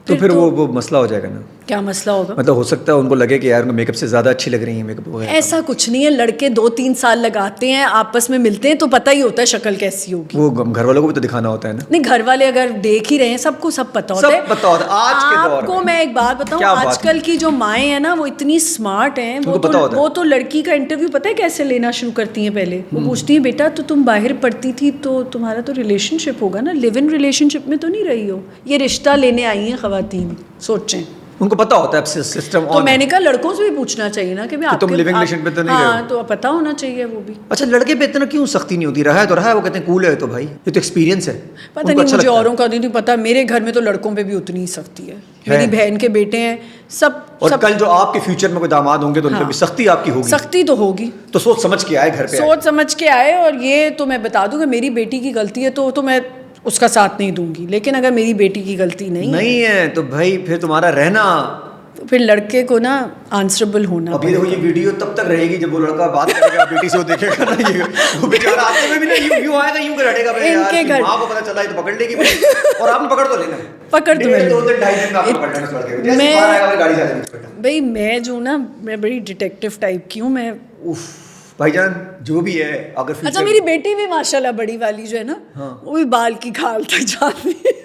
Speaker 1: تو پھر وہ مسئلہ ہو جائے گا نا.
Speaker 2: کیا مسئلہ ہوگا؟
Speaker 1: مطلب ہو سکتا ہے ان کو لگے کہ یار میک اپ سے زیادہ اچھی لگ رہی ہیں میک اپ وغیرہ.
Speaker 2: ایسا کچھ نہیں ہے. لڑکے 2-3 سال لگاتے ہیں, آپس میں ملتے ہیں تو پتہ ہی ہوتا ہے شکل کیسی ہوگی. وہ
Speaker 1: گھر والوں کو بھی تو دکھانا ہوتا ہے نا.
Speaker 2: نہیں, گھر والے اگر دیکھ ہی رہے ہیں, سب کو سب پتہ ہوتا ہے.
Speaker 1: آج کے دور
Speaker 2: آپ کو میں ایک بات بتاؤں, آج کل کی جو مائیں ہیں نا وہ اتنی اسمارٹ ہیں, وہ تو لڑکی کا انٹرویو پتہ ہے کیسے لینا شروع کرتی ہیں. پہلے وہ پوچھتی ہیں بیٹا تو تم باہر پڑھتی تھی تو تمہارا تو ریلیشن شپ ہوگا نا, لیو ان ریلیشن شپ میں تو نہیں رہی ہو. یہ رشتہ لینے آئی ہیں خواتین, سوچیں.
Speaker 1: ان کو پتا ہوتا ہے سسٹم.
Speaker 2: تو میں نے کہا لڑکوں سے بھی پوچھنا چاہیے نا کہ
Speaker 1: تم لیونگ ریلیشن پہ تو نہیں رہے.
Speaker 2: ہاں, تو پتہ ہونا چاہیے وہ بھی.
Speaker 1: اچھا لڑکے پہ اتنا کیوں سختی نہیں ہوتی؟ رہا ہے تو رہا ہے, وہ کہتے ہیں کول ہے تو بھائی یہ تو ایکسپیرینس ہے.
Speaker 2: پتہ نہیں, مجھے اوروں کا نہیں پتا, میرے گھر میں تو لڑکوں پہ بھی اتنی ہی سختی ہے. میری بہن کے بیٹے ہیں سب.
Speaker 1: اور کل جو آپ کے فیوچر میں کوئی داماد ہوں گے تو ان پہ بھی سختی آپ کی ہوگی.
Speaker 2: سختی تو ہوگی,
Speaker 1: تو سوچ سمجھ کے آئے گھر پہ,
Speaker 2: سوچ سمجھ کے آئے. اور یہ تو میں بتا دوں کہ میری بیٹی کی غلطی ہے تو میں اس کا ساتھ نہیں دوں گی, لیکن اگر میری بیٹی کی غلطی نہیں
Speaker 1: ہے تو بھائی پھر تمہارا رہنا,
Speaker 2: پھر لڑکے کو نا آنسربل ہونا.
Speaker 1: اب یہ ویڈیو تب تک رہے گی جب وہ لڑکا بات کرے گا بیٹی سے, وہ دیکھے گا نا, وہ بیچارہ آتے ہوئے بھی نا یوں آئے گا, یوں کر ہٹے گا. ان کے گھر ماں کو پتہ چلا ہے تو پکڑ لے گی, اور آپ نے پکڑ تو لینا ہے,
Speaker 2: پکڑ تو میں
Speaker 1: 2 دن 2.5 دن آپ پکڑ لینا اس لڑکے کو, جیسے باہر آئے گا گاڑی سے.
Speaker 2: بھائی میں جو نا, میں بڑی ڈیٹیکٹیو ٹائپ کی ہوں. میں
Speaker 1: بھائی جان جو بھی ہے اگر
Speaker 2: اچھا میری بیٹی بھی ماشاءاللہ بڑی والی جو ہے نا وہ بھی بال کی کھال تک جاتی ہے.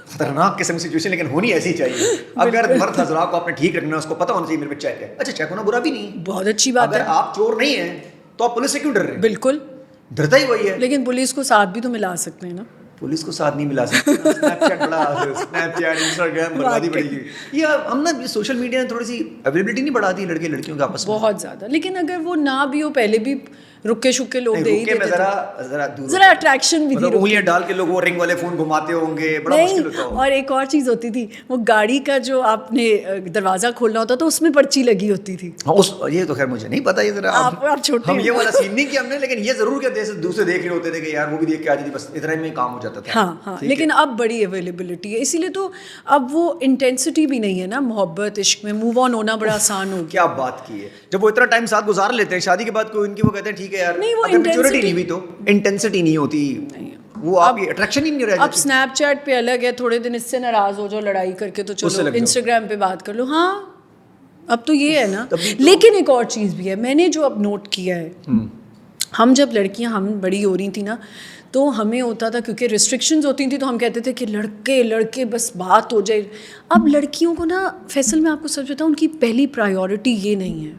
Speaker 1: خطرناک قسم کی سچویشن لیکن ہونی ایسی چاہیے. اگر مرد حضرات کو آپ نے ٹھیک رکھنا ہے اس کو پتہ ہونا چاہیے میرے پہ چیک ہے. اچھا چیک ہونا برا بھی نہیں,
Speaker 2: بہت اچھی بات ہے.
Speaker 1: اگر آپ چور نہیں ہیں تو آپ پولیس سے کیوں ڈر رہے ہیں؟
Speaker 2: بالکل
Speaker 1: ڈرتا ہی وہی ہے.
Speaker 2: لیکن پولیس کو ساتھ بھی تو ملا سکتے ہیں نا.
Speaker 1: پولیس کو ساتھ نہیں ملا سکتے. اسنیپ چیٹ بڑا, اسنیپ چیٹ انسٹاگرام بربادی بڑی گئی. یہ ہم نا سوشل میڈیا نے تھوڑی سی اویلیبلٹی نہیں بڑھا دی لڑکے لڑکیوں کے آپس میں
Speaker 2: بہت زیادہ. لیکن اگر وہ نہ بھی ہو, پہلے بھی رکے شکے لوگ دے ہی دیتے تھے, ذرا اٹریکشن بھی تھی.
Speaker 1: انگلیاں ڈال کے لوگ وہ رنگ والے فون گھماتے ہوں گے, بڑا مشکل ہوتا ہے.
Speaker 2: اور ایک اور چیز ہوتی تھی, وہ گاڑی کا جو آپ نے دروازہ کھولنا ہوتا تو اس میں پرچی لگی ہوتی تھی.
Speaker 1: یہ تو خیر مجھے نہیں پتا, یہ ذرا
Speaker 2: آپ چھوٹے
Speaker 1: ہم یہ والا سین نہیں کیا ہم نے, لیکن یہ ضرور کہ دوسرے دیکھ رہے ہوتے تھے کہ یار وہ بھی دیکھ کے آ جاتی, بس اتنا میں کام ہو جاتا تھا.
Speaker 2: ہاں ہاں. لیکن اب بڑی اویلیبلٹی ہے, اسی لیے تو اب وہ انٹینسٹی بھی نہیں ہے نا محبت عشق میں, موو آن ہونا بڑا آسان ہو گیا.
Speaker 1: کیا بات کی ہے, جب وہ اتنا ٹائم ساتھ گزار لیتے ہیں شادی کے بعد کوئی ان کی وہ کہتے ہیں ٹھیک ہے یار,
Speaker 2: نہیں وہ
Speaker 1: میچورٹی نہیں ہوئی تو انٹینسٹی نہیں ہوتی, وہ آپ کی اٹریکشن ہی نہیں رہ جاتی.
Speaker 2: اب اسنیپ چیٹ پہ الگ ہے, تھوڑے دن اس سے ناراض ہو جاؤ لڑائی کر کے تو چلو انسٹاگرام پہ بات کر لو. ہاں اب تو یہ ہے نا. لیکن ایک اور چیز بھی ہے میں نے جو اب نوٹ کیا ہے, ہم جب لڑکیاں ہم بڑی ہو رہی تھیں نا تو ہمیں ہوتا تھا کیونکہ ریسٹرکشنز ہوتی تھیں تو ہم کہتے تھے کہ لڑکے بس بات ہو جائے. اب لڑکیوں کو نا فیصل میں آپ کو سچ بتاؤں ان کی پہلی پرائیورٹی یہ نہیں ہے,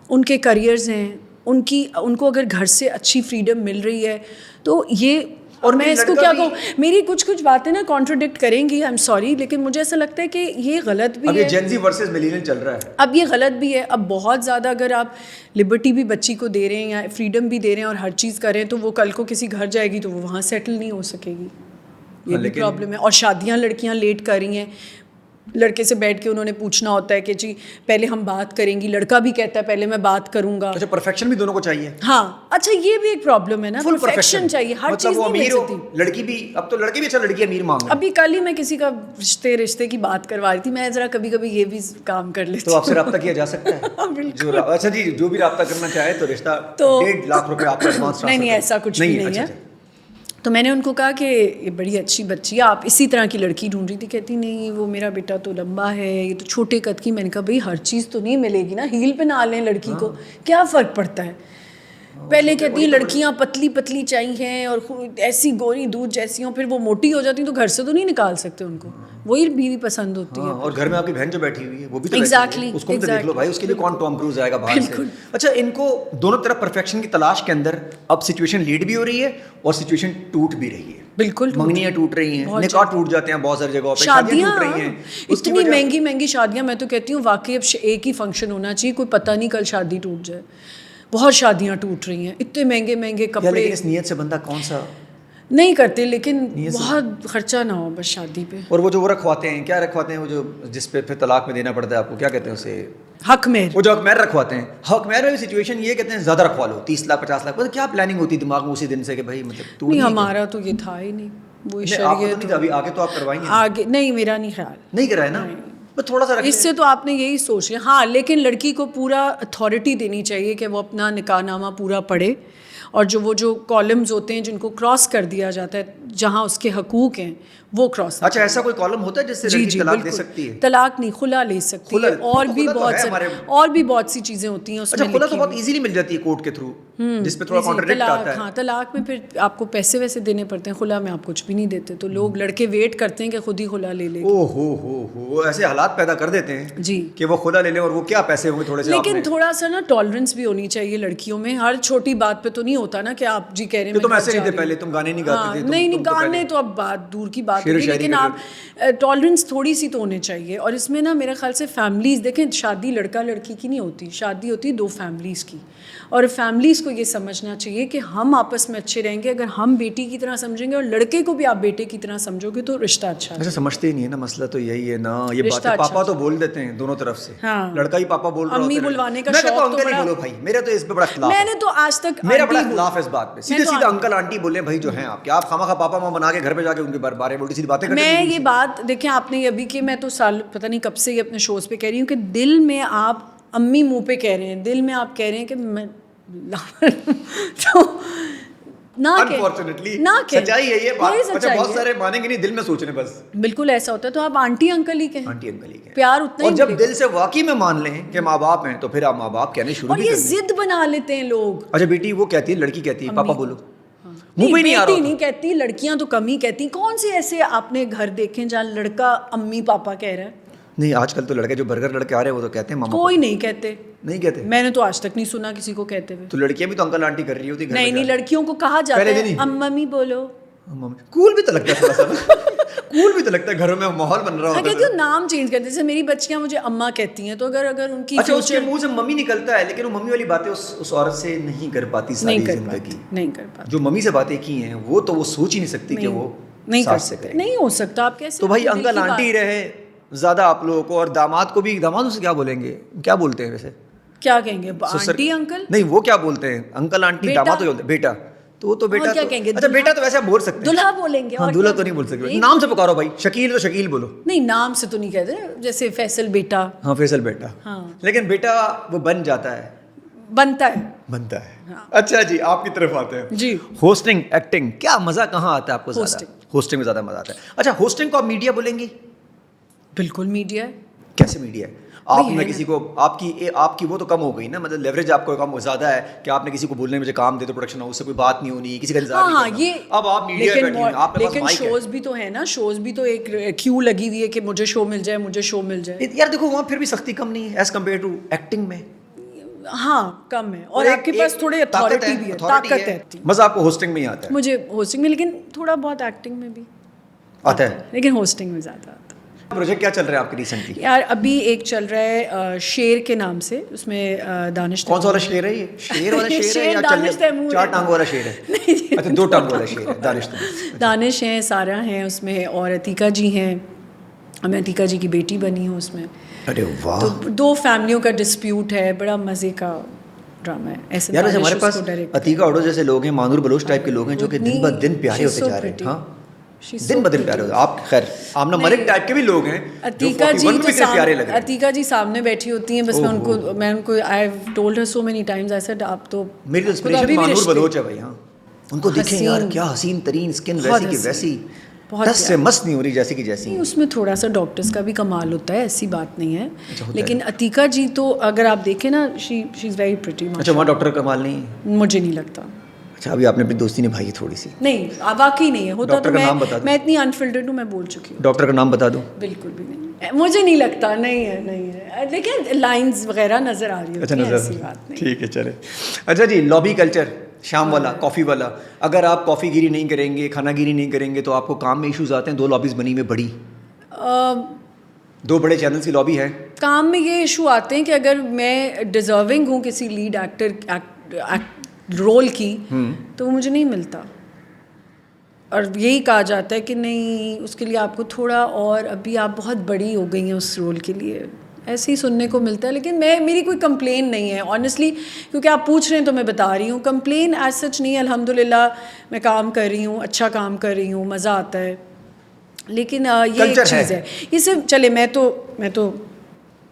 Speaker 2: ان کے کریئرز ہیں, ان کو اگر گھر سے اچھی فریڈم مل رہی ہے تو یہ. اور میں اس کو کیا کہوں, میری کچھ باتیں نا کانٹراڈکٹ کریں گی, آئی ایم سوری, لیکن مجھے ایسا لگتا ہے کہ یہ غلط بھی ہے.
Speaker 1: اب یہ جین زی ورسز ملینیل چل رہا ہے,
Speaker 2: اب یہ غلط بھی ہے. اب بہت زیادہ اگر آپ لبرٹی بھی بچی کو دے رہے ہیں یا فریڈم بھی دے رہے ہیں اور ہر چیز کر رہے ہیں تو وہ کل کو کسی گھر جائے گی تو وہ وہاں سیٹل نہیں ہو سکے گی, یہ بھی پرابلم ہے. اور شادیاں لڑکیاں لیٹ کر رہی ہیں, لڑکے سے بیٹھ کے انہوں نے پوچھنا ہوتا ہے کہ جی پہلے ہم بات کریں گی, لڑکا بھی کہتا ہے پہلے میں بات کروں گا.
Speaker 1: اچھا پرفیکشن بھی دونوں کو چاہیے.
Speaker 2: ہاں اچھا یہ بھی ایک پرابلم ہے نا, پرفیکشن چاہیے, ہر چیز نہیں مل سکتی.
Speaker 1: لڑکی بھی اب تو لڑکی بھی اچھا لڑکی امیر مانگ رہی.
Speaker 2: ابھی کل ہی میں کسی کا رشتے کی بات کروا رہی تھی, میں ذرا کبھی یہ بھی کام کر لیتی
Speaker 1: تو آپ سے رابطہ کیا جا سکتا ہے. اچھا جی جو بھی رابطہ کرنا چاہے تو رشتہ 1.5 لاکھ روپے آپ کو ایڈوانس.
Speaker 2: نہیں ایسا کچھ بھی نہیں ہے. تو میں نے ان کو کہا کہ یہ بڑی اچھی بچی ہے, آپ اسی طرح کی لڑکی ڈھونڈ رہی تھی. کہتی نہیں وہ میرا بیٹا تو لمبا ہے, یہ تو چھوٹے قد کی. میں نے کہا بھائی ہر چیز تو نہیں ملے گی نا, ہیل پہ نہ لیں لڑکی کو, کیا فرق پڑتا ہے. پہلے کہتی ہیں لڑکیاں پتلی چاہیے اور ایسی گوری دودھ جیسی ہوں, پھر وہ موٹی ہو جاتی ہیں تو گھر سے تو نہیں نکال سکتے ان کو, وہی بیوی پسند ہوتی ہے.
Speaker 1: اور گھر میں آپ کی بہن جو بیٹھی ہوئی ہے وہ بھی تو
Speaker 2: ایگزیکٹلی,
Speaker 1: اس کو بھی دیکھ لو بھائی, اس کے لیے کون ٹام کروز آئے گا باہر سے. اچھا ان کو دونوں طرف پرفیکشن کی تلاش کے اندر اب سچویشن لیڈ بھی ہو رہی ہے اور سچویشن ٹوٹ بھی رہی ہے.
Speaker 2: بالکل
Speaker 1: منگنیاں ٹوٹ رہی ہیں, نکاح ٹوٹ جاتے ہیں بہت ساری جگہوں پہ,
Speaker 2: شادیاں
Speaker 1: ٹوٹ رہی ہیں.
Speaker 2: اتنی مہنگی شادیاں, میں تو کہتی ہوں واقعی اب ایک ہی فنکشن ہونا چاہیے, کوئی پتہ نہیں کل شادی ٹوٹ جائے. بہت شادیاں ٹوٹ رہی ہیں, اتنے مہنگے کپڑے.
Speaker 1: اس نیت سے بندہ کون سا
Speaker 2: نہیں کرتے, لیکن بہت خرچہ نہ ہو بس شادی پہ.
Speaker 1: اور وہ جو وہ رکھواتے ہیں, کیا رکھواتے ہیں وہ جو جس پہ پھر طلاق میں دینا پڑتا ہے آپ کو, کیا کہتے ہیں اسے,
Speaker 2: حق مہر.
Speaker 1: وہ جو حق مہر رکھواتے ہیں, حق مہر میں سچویشن یہ کہتے ہیں زیادہ رکھوا لو, 30 لاکھ 50 لاکھ. کیا پلاننگ ہوتی دماغ میں اسی دن سے کہ بھائی مطلب تو
Speaker 2: نہیں, ہمارا تو یہ تھا ہی نہیں, وہ شریعت.
Speaker 1: ابھی آگے تو آپ کروائیں گے
Speaker 2: آگے نہیں, میرا نہیں خیال,
Speaker 1: نہیں کرائے نا, تھوڑا سا
Speaker 2: اس سے تو آپ نے یہی سوچ لیا. ہاں لیکن لڑکی کو پورا اتھارٹی دینی چاہیے کہ وہ اپنا نکاح نامہ پورا پڑھے, اور جو کالمز ہوتے ہیں جن کو کراس کر دیا جاتا ہے, جہاں اس کے حقوق ہیں وہ کراس.
Speaker 1: اچھا ایسا کوئی کالم ہوتا ہے جس سے لڑکی طلاق دے سکتی ہے؟
Speaker 2: طلاق نہیں, خلا لے سکتی ہے, اور بھی بہت سی چیزیں ہوتی ہیں اس میں.
Speaker 1: خلا تو بہت ایزیلی مل جاتی ہے کورٹ کے تھرو, جس پہ تھوڑا کانٹرڈکٹ آتا ہے.
Speaker 2: ہاں طلاق میں پھر آپ کو پیسے ویسے دینے پڑتے ہیں, خلا میں آپ کچھ بھی نہیں دیتے, تو لوگ لڑکے ویٹ کرتے ہیں کہ خود ہی خلا لے لے.
Speaker 1: او ہو ایسے حالات پیدا کر دیتے ہیں
Speaker 2: جی
Speaker 1: کہ وہ خلا لے لیں, اور وہ کیا پیسے ہوں گے تھوڑے سے.
Speaker 2: لیکن تھوڑا سا نا ٹالرنس بھی ہونی چاہیے لڑکیوں میں, ہر چھوٹی بات پہ تو نہیں ہوتا نا کہ آپ جی کہہ رہے ہیں
Speaker 1: تم ایسے نہیں تھے پہلے, تم گانے نہیں گاتے تھے.
Speaker 2: نہیں گانے تو اب بات دور کی بات ہوگی, لیکن آپ ٹالرنس تھوڑی سی تو ہونے چاہیے. اور اس میں نا میرے خیال سے فیملیز, دیکھیں شادی لڑکا لڑکی کی نہیں ہوتی, شادی ہوتی 2 فیملیز کی, اور فیملیز کو یہ سمجھنا چاہیے کہ ہم آپس میں اچھے رہیں گے. اگر ہم بیٹی کی طرح سمجھیں گے اور لڑکے کو بھی آپ بیٹے کی طرح سمجھو گے تو رشتہ اچھا.
Speaker 1: ایسا سمجھتے ہی نہیں ہے نا, مسئلہ تو یہی ہے نا. یہ بات پاپا تو بول دیتے ہیں دونوں طرف سے, لڑکا ہی پاپا بول رہا ہوتا ہے,
Speaker 2: امی بلوانے کا
Speaker 1: شوق تو بڑا. بولو بھائی, میرا تو اس پہ بڑا اختلاف ہے.
Speaker 2: میں نے تو آج تک
Speaker 1: میرا بڑا اختلاف ہے اس بات پہ. سیدھے انکل آنٹی بولے بھائی جو ہیں آپ, کیا آپ خواہ پاپا ماں بنا کے گھر پہ جا کے ان کے بارے میں الٹی سیدھی باتیں کرتے ہیں.
Speaker 2: میں یہ بات دیکھیں آپ نے ابھی کہ میں تو سال پتہ نہیں کب سے یہ اپنے شوز پہ کہہ رہی ہوں کہ دل میں آپ امی منہ پہ کہہ رہے ہیں, دل میں آپ کہہ رہے ہیں کہ میں تو نہ
Speaker 1: انفارچونیٹلی سچائی ہے یہ بات. اچھا بہت سارے مانیں گے نہیں, دل میں سوچ رہے بس.
Speaker 2: بالکل ایسا ہوتا ہے, تو آپ آنٹی انکل ہی کہیں,
Speaker 1: آنٹی انکل ہی کہیں,
Speaker 2: پیار اتنا ہی.
Speaker 1: اور جب دل سے واقعی میں مان لیں کہ ماں باپ ہیں تو پھر آپ ماں باپ کہنے شروع
Speaker 2: اور
Speaker 1: بھی
Speaker 2: یہ
Speaker 1: کر دیں.
Speaker 2: ضد بنا لیتے ہیں لوگ.
Speaker 1: اچھا بیٹی وہ کہتی ہے, لڑکی کہتی ہے پاپا بولو,
Speaker 2: نہیں بیٹی نہیں کہتی, لڑکیاں تو کم ہی کہتی. کون سے ایسے آپ نے گھر دیکھیں جہاں لڑکا امی پاپا کہہ رہا ہے؟
Speaker 1: نہیں آج کل تو لڑکے جو برگر لڑکے آ رہے ہیں وہ تو کہتے ہیں ماما.
Speaker 2: کوئی نہیں کہتے,
Speaker 1: نہیں کہتے.
Speaker 2: میں نے تو آج تک نہیں سنا کسی کو کہتے ہوئے.
Speaker 1: تو لڑکیاں بھی تو انکل آنٹی کر رہی ہوتی.
Speaker 2: نہیں نہیں, لڑکیوں کو کہا جاتا ہے ممی بولو.
Speaker 1: کول بھی تو لگتا ہے تھوڑا سا, کول بھی تو لگتا ہے, گھروں میں ماحول بن رہا ہوتا ہے.
Speaker 2: میں کہتی ہوں نام چینج کرتے, جیسے میری بچیاں مجھے اماں کہتی ہیں, تو اگر ان کی
Speaker 1: اچھا اس کے منہ سے ممی نکلتا ہے, لیکن وہ ممی والی باتیں اس عورت سے نہیں کر پاتی ساری زندگی.
Speaker 2: نہیں کر پاتی.
Speaker 1: جو ممی سے باتیں کی ہیں وہ تو وہ سوچ ہی نہیں سکتی کہ وہ
Speaker 2: نہیں کر سکتے, نہیں ہو سکتا. آپ کیسے؟
Speaker 1: تو بھائی انکل آنٹی رہے زیادہ آپ لوگوں کو, اور داماد کو بھی, داماد سے کیا بولیں گے, کیا بولتے ہیں ویسے,
Speaker 2: کیا کہیں گے, آنٹی انکل؟
Speaker 1: نہیں وہ کیا بولتے ہیں, انکل آنٹی, داماد تو بولتے ہیں بیٹا. تو وہ تو بیٹا
Speaker 2: کیا کہیں گے,
Speaker 1: اچھا بیٹا تو ویسے بول سکتے ہیں,
Speaker 2: دلہا بولیں گے.
Speaker 1: ہاں دلہا تو نہیں بول سکتے, نام سے پکارو بھائی, شکیل تو شکیل بولو.
Speaker 2: نہیں نام سے تو نہیں کہتے, جیسے فیصل بیٹا.
Speaker 1: ہاں فیصل بیٹا,
Speaker 2: ہاں
Speaker 1: لیکن بیٹا وہ بن جاتا ہے,
Speaker 2: بنتا
Speaker 1: ہے. اچھا جی آپ کی طرف آتے ہیں
Speaker 2: جی.
Speaker 1: ہوسٹنگ, ایکٹنگ, کیا مزہ کہاں آتا ہے آپ کو زیادہ؟ ہوسٹنگ میں زیادہ مزہ آتا ہے. اچھا ہوسٹنگ کو آپ میڈیا بولیں گی؟
Speaker 2: بالکل میڈیا ہے.
Speaker 1: کیسے میڈیا ہے؟ آپ نے کسی کو, آپ کی وہ تو کم ہو گئی نا, مطلب لیوریج آپ کو کم زیادہ ہے کہ آپ نے کسی کو بولنے مجھے کام دے تو پروڈکشن ہاؤس سے کوئی بات نہیں ہونی, کسی کا انتظار نہیں کرنا.
Speaker 2: یہ
Speaker 1: اب آپ میڈیا پہ بیٹھی ہیں, آپ کے پاس مائک ہے.
Speaker 2: لیکن شوز بھی تو ہے نا, شوز بھی تو ایک کیو لگی ہوئی ہے کہ مجھے شو مل جائے, مجھے شو مل جائے.
Speaker 1: یار دیکھو وہاں پھر بھی سختی کم نہیں ہے ایز کمپیئر ٹو ایکٹنگ میں.
Speaker 2: ہاں کم ہے, اور آپ کے پاس تھوڑی اتھارٹی بھی ہے, طاقت ہے.
Speaker 1: مزہ آپ کو ہوسٹنگ میں ہی آتا ہے؟
Speaker 2: مجھے ہوسٹنگ میں, لیکن تھوڑا بہت ایکٹنگ میں بھی
Speaker 1: آتا ہے,
Speaker 2: لیکن ہوسٹنگ میں زیادہ آتا ہے.
Speaker 1: پروجیکٹ کیا چل رہا ہے آپ کے ریسنٹلی؟
Speaker 2: یار ابھی ایک چل رہا ہے شیر کے نام سے, اس میں دانش.
Speaker 1: کون سا والا شیر ہے یہ؟ شیر والا شیر ہے یا چار ٹانگ والا شیر ہے؟ اچھا 2 ٹانگ والا شیر ہے.
Speaker 2: دانش ہیں, سارا ہیں اس میں, اور عتیقہ جی ہیں. میں عتیقہ جی کی بیٹی بنی ہوں اس میں.
Speaker 1: ارے واہ.
Speaker 2: تو 2 فیملیوں کا ڈسپیوٹ ہے, بڑا مزے کا ڈرامہ ہے. ایسے
Speaker 1: یار ویسے ہمارے پاس عتیقہ اوڈو جیسے لوگ ہیں, مانور بلوچ ٹائپ کے لوگ ہیں جو کہ دن بہ دن پیارے ہوتے جا رہے ہیں. ہاں دن بدن پیارے ہوتے. آپ خیر آمنہ ملک ٹائپ کے بھی لوگ ہیں
Speaker 2: عتیقہ جی تو پیارے لگ رہے ہیں. عتیقہ جی سامنے بیٹھی ہوتی ہیں, بس میں ان کو I have told Hare so many Times, I said آپ تو
Speaker 1: میری انسپریشن مانور بلوچ ہے بھائی. ہاں ان کو دیکھیں یار, کیا حسین ترین اسکن, ویسی کی ویسی, دس سے مست نہیں ہو رہی جیسے کہ جیسی.
Speaker 2: اس میں تھوڑا سا ڈاکٹرس کا بھی کمال ہوتا ہے, ایسی بات نہیں ہے. لیکن عتیقہ جی تو اگر آپ دیکھیں نا, شی از ویری پریٹی.
Speaker 1: اچھا وہاں ڈاکٹر کا کمال نہیں ہے؟
Speaker 2: مجھے نہیں لگتا.
Speaker 1: اچھا ابھی آپ نے اپنی دوستی نبھائی تھوڑی سی.
Speaker 2: نہیں واقعی نہیں ہے, ہوتا تو میں اتنی انفلٹرڈ ہوں, میں بول چکی ہوں.
Speaker 1: ڈاکٹر کا نام بتا دوں.
Speaker 2: بالکل بھی نہیں, مجھے نہیں لگتا. نہیں ہے, نہیں ہے, لیکن لائنز وغیرہ نظر آ رہی ہوتی ہیں, ایسی بات نہیں.
Speaker 1: ٹھیک ہے چلے. اچھا جی لابی کلچر, شام والا, کافی والا, اگر آپ کافی گیری نہیں کریں گے, کھانا گیری نہیں کریں گے تو آپ کو کام میں ایشوز آتے ہیں. 2 لابیز بنی ہوئی بڑی, 2 بڑے چینلز کی لابی ہے. کام
Speaker 2: میں یہ ایشو آتے ہیں کہ اگر میں ڈیزرونگ ہوں کسی لیڈ ایکٹر رول کی, تو وہ مجھے نہیں ملتا, اور یہی کہا جاتا ہے کہ نہیں اس کے لیے آپ کو تھوڑا, اور ابھی آپ بہت بڑی ہو گئی ہیں اس رول کے لیے, ایسے ہی سننے کو ملتا ہے. لیکن میری کوئی کمپلین نہیں ہے آنیسٹلی, کیونکہ آپ پوچھ رہے ہیں تو میں بتا رہی ہوں. کمپلین ایز سچ نہیں ہے, الحمد للہ میں کام کر رہی ہوں, اچھا کام کر رہی ہوں, مزہ آتا ہے. لیکن یہ ایک چیز ہے, یہ صرف چلے میں تو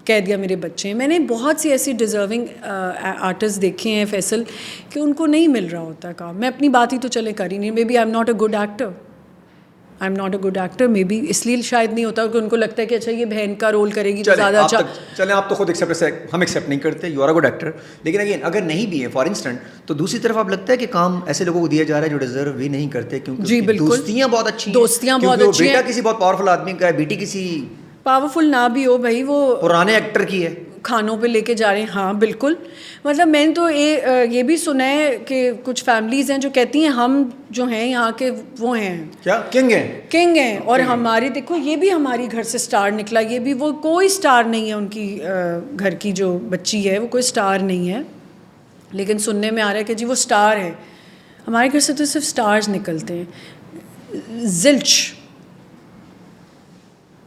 Speaker 2: کہہ دیا میرے بچے ہیں. میں نے بہت سی ایسی ڈیزرونگ آرٹسٹ دیکھے ہیں فیصل, کہ ان کو نہیں مل رہا ہوتا کام. میں اپنی بات ہی تو چلے کر ہی نہیں. Maybe I am not a good actor, maybe اس لیے شاید نہیں ہوتا کہ ان کو لگتا ہے کہ اچھا یہ بہن کا رول کرے گی تو زیادہ اچھا.
Speaker 1: چلیں آپ تو خود ہم ایکسیپٹ نہیں کرتے, you are a good actor. لیکن اگین اگر نہیں بھی ہے فار انسٹنٹ, تو دوسری طرف آپ لگتا ہے کہ کام ایسے لوگوں کو دیا جا رہا ہے جو ڈیزرو بھی نہیں کرتے, کیونکہ دوستیاں بہت اچھی ہیں, بیٹا کسی بہت پاورفل آدمی کا ہے, بیٹی کسی
Speaker 2: پاورفل نہ بھی ہو بھائی, وہ
Speaker 1: پرانے ایکٹر کی ہے,
Speaker 2: کھانوں پہ لے کے جا رہے ہیں. ہاں بالکل, مطلب میں نے تو یہ بھی سنا ہے کہ کچھ فیملیز ہیں جو کہتی ہیں ہم جو ہیں یہاں کے وہ ہیں
Speaker 1: کیا کنگ ہیں,
Speaker 2: اور ہماری دیکھو یہ بھی ہماری گھر سے سٹار نکلا, یہ بھی وہ کوئی سٹار نہیں ہے, ان کی گھر کی جو بچی ہے وہ کوئی سٹار نہیں ہے, لیکن سننے میں آ رہا ہے کہ جی وہ سٹار ہے. ہمارے گھر سے تو صرف سٹارز نکلتے ہیں, زلچ,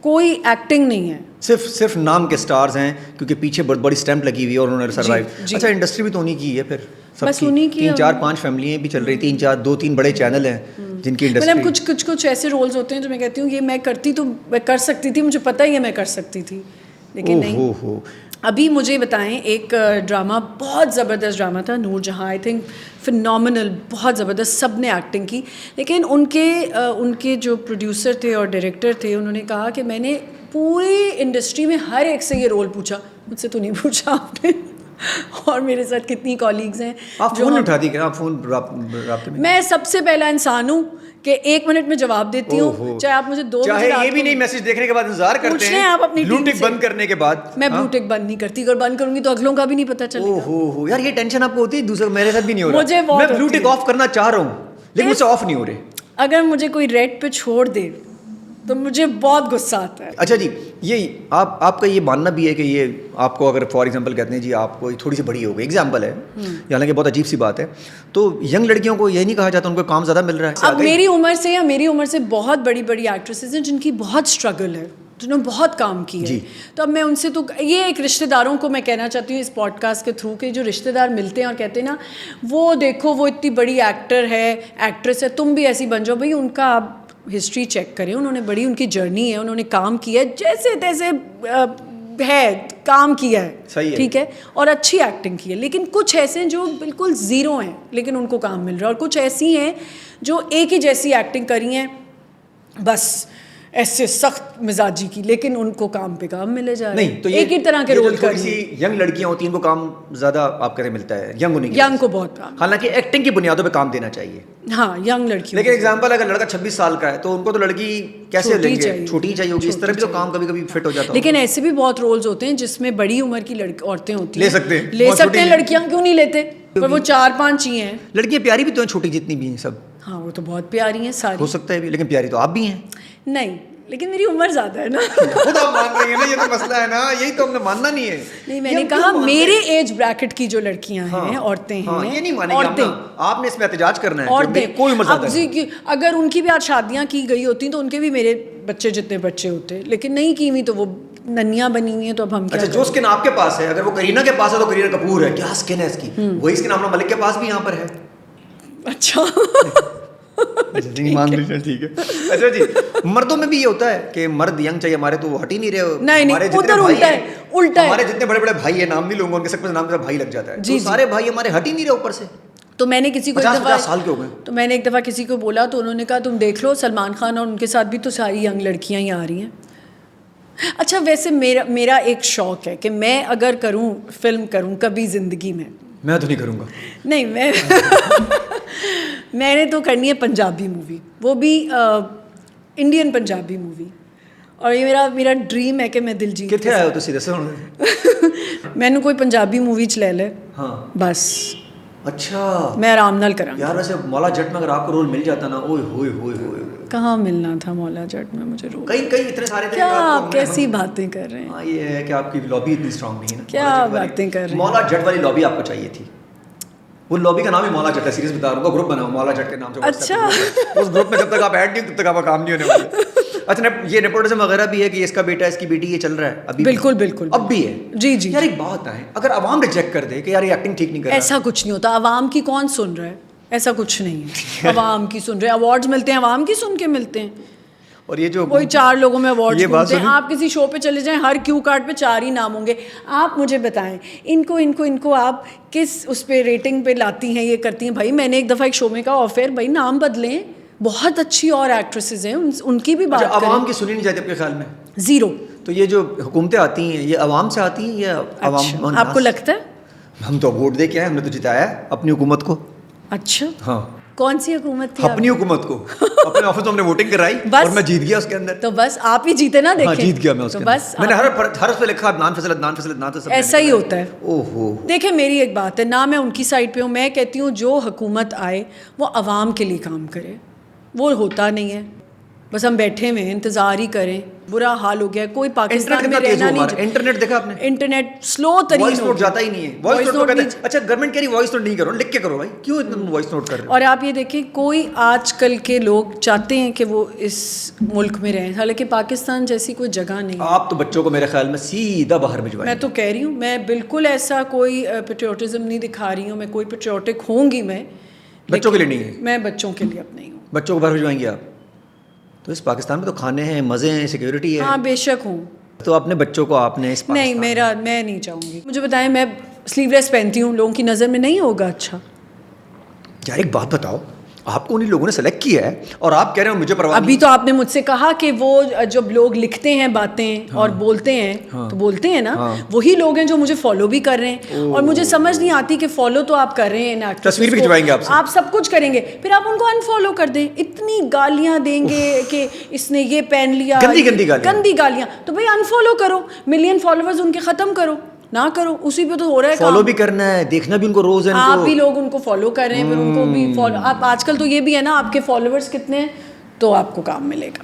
Speaker 2: کوئی ایکٹنگ نہیں ہے,
Speaker 1: صرف نام کے سٹارز ہیں, کیونکہ پیچھے بہت بڑی اسٹیمپ لگی ہوئی ہے اور انہوں نے سروائیو. اچھا انڈسٹری بھی تو انہیں کی ہے, پھر
Speaker 2: بس انہیں کی
Speaker 1: 3-4-5 فیملیاں بھی چل رہی, 2-3 بڑے چینل ہیں جن کی انڈسٹری.
Speaker 2: مطلب کچھ ایسے رولز ہوتے ہیں جو میں کہتی ہوں یہ میں کرتی تو میں کر سکتی تھی, مجھے پتہ ہی ہے میں کر سکتی تھی, لیکن نہیں. ابھی مجھے بتائیں, ایک ڈرامہ, بہت زبردست ڈرامہ تھا, نور جہاں, آئی تھنک فنامنل, بہت زبردست, سب نے ایکٹنگ کی, لیکن ان کے جو پروڈیوسر تھے اور ڈائریکٹر تھے, انہوں نے کہا کہ میں نے پوری انڈسٹری میں ہر ایک سے یہ رول پوچھا, مجھ سے تو نہیں پوچھا آپ نے. اور میرے ساتھ کتنی کالیگز ہیں.
Speaker 1: آپ فون اٹھا دی, آپ فون رابطے میں.
Speaker 2: میں سب سے پہلا انسان ہوں کہ 1 منٹ میں جواب دیتی ہوں, چاہے آپ مجھے 2 بجے
Speaker 1: چاہے یہ بھی نہیں میسج دیکھنے کے بعد انتظار کرتے ہیں,
Speaker 2: آپ اپنی
Speaker 1: بلو ٹک بند کرنے کے بعد.
Speaker 2: میں بلو ٹک بند نہیں کرتی, اگر بند کروں گی تو اگلوں کا بھی نہیں پتہ چلے گا.
Speaker 1: یار یہ ٹینشن آپ کو ہوتی ہے, دوسرے میرے ساتھ بھی نہیں ہو رہا.
Speaker 2: مجھے بہت,
Speaker 1: میں بلو ٹک آف کرنا چاہ رہا ہوں لیکن مجھ سے آف نہیں ہو رہے.
Speaker 2: اگر مجھے کوئی ریڈ پہ چھوڑ دے تو مجھے بہت غصہ آتا ہے.
Speaker 1: اچھا جی, یہ آپ کا یہ ماننا بھی ہے کہ یہ آپ کو اگر فار ایگزامپل کہتے ہیں جی آپ کو تھوڑی سی بڑی ہو گئی, ایگزامپل ہے, حالانکہ بہت عجیب سی بات ہے, تو ینگ لڑکیوں کو یہ نہیں کہا جاتا ان کو کام زیادہ مل رہا ہے؟
Speaker 2: اب میری عمر سے بہت بڑی بڑی ایکٹریسز ہیں جن کی بہت اسٹرگل ہے, جنہوں نے بہت کام کیا ہے. تو اب میں ان سے, تو یہ ایک رشتہ داروں کو میں کہنا چاہتی ہوں اس پوڈ کاسٹ کے تھرو, کہ جو رشتہ دار ملتے ہیں اور کہتے ہیں نا وہ دیکھو وہ اتنی بڑی ایکٹر ہے, ایکٹریس ہے, تم بھی ایسی بن جاؤ. بھائی ان کا آپ ہسٹری چیک کریں, انہوں نے بڑی, ان کی جرنی ہے, انہوں نے کام کیا ہے, جیسے تیسے ہے کام کیا ہے, ٹھیک ہے, اور اچھی ایکٹنگ کی ہے. لیکن کچھ ایسے ہیں جو بالکل زیرو ہیں لیکن ان کو کام مل رہا ہے, اور کچھ ایسی ہیں جو ایک ہی جیسی ایکٹنگ کری ہیں بس ایسے سخت مزاجی کی, لیکن ان کو کام پہ کام ملے جا رہے ہیں. تو ایک ہی طرح کے رول
Speaker 1: تھوڑی سی ینگ لڑکیاں ہوتی ہیں ان کو کام زیادہ آپ کہتے ملتا ہے, ینگ
Speaker 2: کو بہت کام,
Speaker 1: حالانکہ ایکٹنگ کی بنیادوں پہ کام دینا چاہیے.
Speaker 2: ہاں ینگ لڑکی.
Speaker 1: لیکن ایگزامپل اگر لڑکا 26 سال کا ہے تو ان کو تو لڑکی کیسے لیں گے, چھوٹی چاہیے ہوگی, اس طرح بھی تو کام کبھی کبھی فٹ ہو جاتا ہے.
Speaker 2: لیکن ایسے بھی بہت رولز ہوتے ہیں جس میں بڑی عمر کی عورتیں ہوتی ہیں,
Speaker 1: لے سکتے ہیں,
Speaker 2: لڑکیاں کیوں نہیں لیتے, پر وہ 4-5 ہی ہیں.
Speaker 1: لڑکیاں پیاری بھی تو ہیں, چھوٹی جتنی بھی ہیں سب.
Speaker 2: ہاں وہ تو بہت پیاری ہیں ساری,
Speaker 1: ہو سکتا ہے بھی, لیکن پیاری تو آپ بھی ہیں.
Speaker 2: نہیں, لیکن میری عمر زیادہ ہے نا.
Speaker 1: خود آپ مان رہی ہیں نا, یہ تو مسئلہ ہے نا, یہی تو ہم نے ماننا نہیں ہے.
Speaker 2: نہیں, میں نے کہا میرے ایج بریکٹ کی جو لڑکیاں ہیں, عورتیں ہیں,
Speaker 1: یہ نہیں مانیں گے آپ نے اس میں احتجاج کرنا ہے, کوئی عمر زیادہ
Speaker 2: ہے. اگر ان کی بھی آج شادیاں کی گئی ہوتی تو ان کے بھی میرے بچے جتنے بچے ہوتے, لیکن نہیں کی ہوئی تو وہ ننیاں بنی ہوئی ہیں. تو اب ہم
Speaker 1: اچھا, جو اسکن آپ کے پاس ہے, اگر وہ کرینہ کے پاس ہے تو کرینہ کپور ہے, کیا اسکن ہے اس کی, وہی اسکن عاملہ ملک کے پاس بھی یہاں پر ہے.
Speaker 2: اچھا
Speaker 1: مان لیجیے, ٹھیک ہے. اچھا جی, مردوں میں بھی یہ ہوتا ہے کہ مرد ینگ چاہیے, ہمارے تو ہٹ ہی نہیں رہے.
Speaker 2: نہیں, ادھر الٹا ہے.
Speaker 1: ہمارے جتنے بڑے بڑے بھائی ہیں, نام نہیں لوں گا ان کے, سب کے نام سے بھائی لگ جاتا ہے, تو سارے بھائی ہمارے ہٹ ہی نہیں رہے اوپر سے.
Speaker 2: تو میں نے کسی کو
Speaker 1: 50 سال کے ہو گئے,
Speaker 2: تو میں نے ایک دفعہ کسی کو بولا تو انہوں نے کہا تم دیکھ لو سلمان خان اور ان کے ساتھ بھی تو ساری ینگ لڑکیاں ہی آ رہی ہیں. اچھا, ویسے میرا ایک شوق ہے کہ میں اگر کروں, فلم کروں کبھی زندگی میں
Speaker 1: تو نہیں کروں گا.
Speaker 2: نہیں, میں نے تو کرنی ہے پنجابی مووی, وہ بھی انڈین پنجابی مووی, اور یہ میرا ڈریم ہے کہ میں دلجیت.
Speaker 1: کتنے آئے ہو تو سیدھے سے
Speaker 2: مینوں کوئی پنجابی مووی چ لے لے,
Speaker 1: ہاں
Speaker 2: بس.
Speaker 1: اچھا,
Speaker 2: میں آرام نال کراں.
Speaker 1: یار ویسے مولا جٹ میں اگر آپ کو رول مل جاتا نا, اوئے ہوئے ہوئے ہوئے,
Speaker 2: کہاں ملنا تھا مولا جٹ میں مجھے رول,
Speaker 1: کئی اتنے سارے تھے.
Speaker 2: کیا آپ کیسی باتیں کر رہے ہیں.
Speaker 1: ہاں, یہ ہے کہ آپ کی لابی اتنی اسٹرانگ نہیں ہے نا.
Speaker 2: کیا باتیں کر رہے ہیں.
Speaker 1: مولا جٹ والی لابی آپ کو چاہیے تھی. وہ لابی کا نام ہی مولا جٹ ہے, سیریس بتا رہا ہوں, گروپ بناؤ مولا جٹ کے نام سے.
Speaker 2: اچھا,
Speaker 1: اس گروپ میں جب تک آپ ایڈ نہیں تب تک آپ کا کام نہیں ہونے والا. اچھا, یہ نیپوٹزم وغیرہ بھی ہے کہ اس کا بیٹا, اس کی بیٹی, یہ چل رہا ہے ابھی.
Speaker 2: بالکل
Speaker 1: اب بھی ہے.
Speaker 2: جی جی.
Speaker 1: یار ایک بات ہے, اگر عوام ریجیکٹ کر دے کہ یار یہ ایکٹنگ ٹھیک نہیں کر رہا,
Speaker 2: ایسا کچھ نہیں ہوتا. عوام کی کون سن رہا ہے, ایسا کچھ نہیں ہے. عوام کی سن رہے, ایوارڈز ملتے ہیں عوام کی سن کے ملتے ہیں.
Speaker 1: اور یہ جو
Speaker 2: کوئی 4 لوگوں میں ایوارڈز ملتے ہیں. آپ کسی شو پہ چلے جائیں, ہر کیو کارڈ پہ 4 ہی نام ہوں گے. آپ مجھے بتائیں ان کو آپ کس اس پہ ریٹنگ پہ لاتی ہیں, یہ کرتی ہیں. بھائی میں نے ایک دفعہ ایک شو میں کہا آفر, بھائی نام بدلیں, بہت اچھی اور ایکٹریسز ہیں, ان کی بھی بات کریں.
Speaker 1: عوام کی سنی نہیں جاتی آپ کے خیال میں؟
Speaker 2: زیرو.
Speaker 1: تو یہ جو حکومتیں آتی ہیں یہ عوام سے آتی ہیں یا عوام؟
Speaker 2: آپ کو لگتا ہے؟
Speaker 1: ہم تو ووٹ دے کے آئے, ہم نے تو جتایا ہے اپنی حکومت کو.
Speaker 2: اچھا,
Speaker 1: ہاں.
Speaker 2: کون سی حکومت تھی؟
Speaker 1: اپنی حکومت کو. اپنے آفس میں ہم نے ووٹنگ کرائی اور میں جیت گیا اس کے اندر.
Speaker 2: تو بس آپ ہی جیتے نا. دیکھیں,
Speaker 1: جیت گیا میں اس کے اندر. بس میں نے ہر اس پہ لکھا نان فیصلت.
Speaker 2: ایسا ہی ہوتا ہے.
Speaker 1: اوہو,
Speaker 2: دیکھیں میری ایک بات ہے, نہ میں ان کی سائڈ پہ ہوں. میں کہتی ہوں جو حکومت آئے وہ عوام کے لیے کام کرے. وہ ہوتا نہیں ہے, بس ہم بیٹھے ہوئے انتظار ہی کریں. برا حال ہو گیا, کوئی پاکستان میں رہنا نہیں.
Speaker 1: انٹرنیٹ دیکھا آپ نے؟
Speaker 2: انٹرنیٹ سلو ترین,
Speaker 1: وائس نوٹ جاتا ہی نہیں ہے. وائس نوٹ کہتے ہیں اچھا گورنمنٹ کہہ رہی وائس نوٹ نہیں کرو, لکھ کے کرو. بھائی کیوں اتنا وائس نوٹ کر رہے ہو؟
Speaker 2: اور آپ یہ دیکھیں, کوئی آج کل کے لوگ چاہتے ہیں کہ وہ اس ملک میں رہیں, حالانکہ پاکستان جیسی کوئی جگہ نہیں.
Speaker 1: آپ تو بچوں کو میرے خیال میں سیدھا باہر بھجوائیں.
Speaker 2: میں تو کہہ رہی ہوں, میں بالکل ایسا کوئی پیٹریوٹزم نہیں دکھا رہی ہوں. میں کوئی پیٹریوٹک ہوں گی, میں
Speaker 1: بچوں کے لیے نہیں ہے.
Speaker 2: میں بچوں کے لیے اپنے ہی ہوں.
Speaker 1: بچوں کو باہر بھجوائیں گے آپ؟ تو اس پاکستان میں تو کھانے ہیں, مزے ہیں, سیکیورٹی ہے.
Speaker 2: ہاں بے شک ہوں,
Speaker 1: تو اپنے بچوں کو آپ نے اس
Speaker 2: نہیں میں نہیں چاہوں گی. مجھے بتائیں میں سلیو لیس پہنتی ہوں, لوگوں کی نظر میں نہیں ہوگا اچھا؟
Speaker 1: یار ایک بات بتاؤ, آپ کو انہیں لوگوں نے سلیکٹ کیا ہے اور آپ کہہ رہے ہیں مجھے پرواہ
Speaker 2: ابھی تو آپ نے مجھ سے کہا کہ وہ جب لوگ لکھتے ہیں باتیں اور بولتے ہیں تو بولتے ہیں نا, وہی لوگ ہیں جو مجھے فالو بھی کر رہے ہیں. اور مجھے سمجھ نہیں آتی کہ فالو تو آپ کر رہے ہیں,
Speaker 1: تصویر بھی کھنچوائیں گے آپ سے,
Speaker 2: آپ سب کچھ کریں گے, پھر آپ ان کو انفالو کر دیں. اتنی گالیاں دیں گے کہ اس نے یہ پہن لیا, گندی گالیاں, تو بھائی انفالو کرو, ملین فالوورز ان کے ختم کرو, نہ کرو, اسی پہ تو ہو رہا ہے.
Speaker 1: فالو بھی کرنا ہے, دیکھنا بھی ان کو روز ہے.
Speaker 2: آپ بھی لوگ ان کو فالو کر رہے ہیں, پھر ان کو بھی فالو. آپ آج کل تو یہ بھی ہے نا, آپ کے فالوورز کتنے ہیں تو آپ کو کام ملے گا.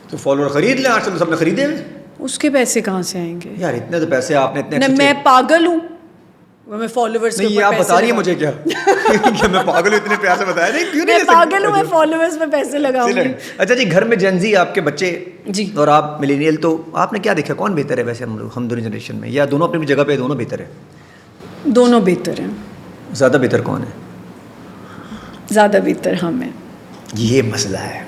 Speaker 1: تو فالوور خرید لیں, آج کل سب نے خریدے ہیں.
Speaker 2: اس کے پیسے کہاں سے آئیں گے
Speaker 1: یار؟ اتنے تو پیسے آپ نے اتنے.
Speaker 2: میں پاگل ہوں, میں فالوورز کے
Speaker 1: اوپر. آپ بتا رہی ہیں مجھے کیا کہ میں پاگل ہوں, اتنے پیسے بتایا نہیں, کیوں نہیں
Speaker 2: میں پاگل ہوں, میں فالوورز پہ پیسے لگاؤں گی.
Speaker 1: اچھا جی, گھر میں جین زی آپ کے بچے
Speaker 2: جی
Speaker 1: اور آپ ملینیل, تو آپ نے کیا دیکھا کون بہتر ہے ویسے ہم دونوں جنریشن میں, یا دونوں اپنی جگہ پہ دونوں بہتر ہے؟
Speaker 2: دونوں بہتر ہیں.
Speaker 1: زیادہ بہتر کون ہے؟
Speaker 2: زیادہ بہتر ہم ہیں.
Speaker 1: یہ مسئلہ ہے.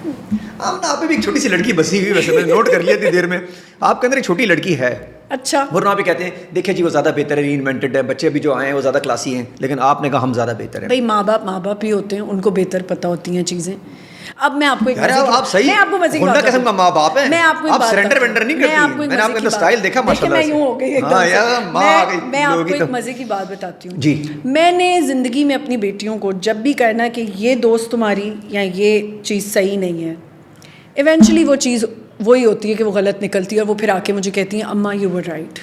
Speaker 1: آپ پہ بھی ایک چھوٹی سی لڑکی بسی ہوئی, ویسے میں نے نوٹ کر لیا تھی دیر میں, آپ کے اندر ایک چھوٹی لڑکی ہے.
Speaker 2: اچھا.
Speaker 1: ورنہ بھی کہتے ہیں دیکھیں جی وہ زیادہ بہتر ہے, ری انوینٹڈ ہے, بچے بھی جو آئے ہیں وہ زیادہ کلاسی ہیں, لیکن آپ نے کہا ہم زیادہ بہتر ہیں.
Speaker 2: بھائی ماں باپ ہی ہوتے ہیں, ان کو بہتر پتہ ہوتی ہیں چیزیں. اب میں آپ کو
Speaker 1: آپ صحیح گنڈا قسم کا ماں باپ ہیں, آپ سرنڈر وینڈر نہیں کرتی. میں نے آپ کے اندر سٹائل دیکھا ماشاءاللہ سے.
Speaker 2: میں یوں ہو گئی ایک دم سے. میں آپ کو ایک مزے کی بات بتاتی ہوں
Speaker 1: جی.
Speaker 2: میں نے زندگی میں اپنی بیٹیوں کو جب بھی کہنا کہ یہ دوست تمہاری یا یہ چیز صحیح نہیں ہے, ایونچولی وہ چیز وہی ہوتی ہے کہ وہ غلط نکلتی ہے, اور وہ پھر آ کے مجھے کہتی ہیں اماں یو ور رائٹ.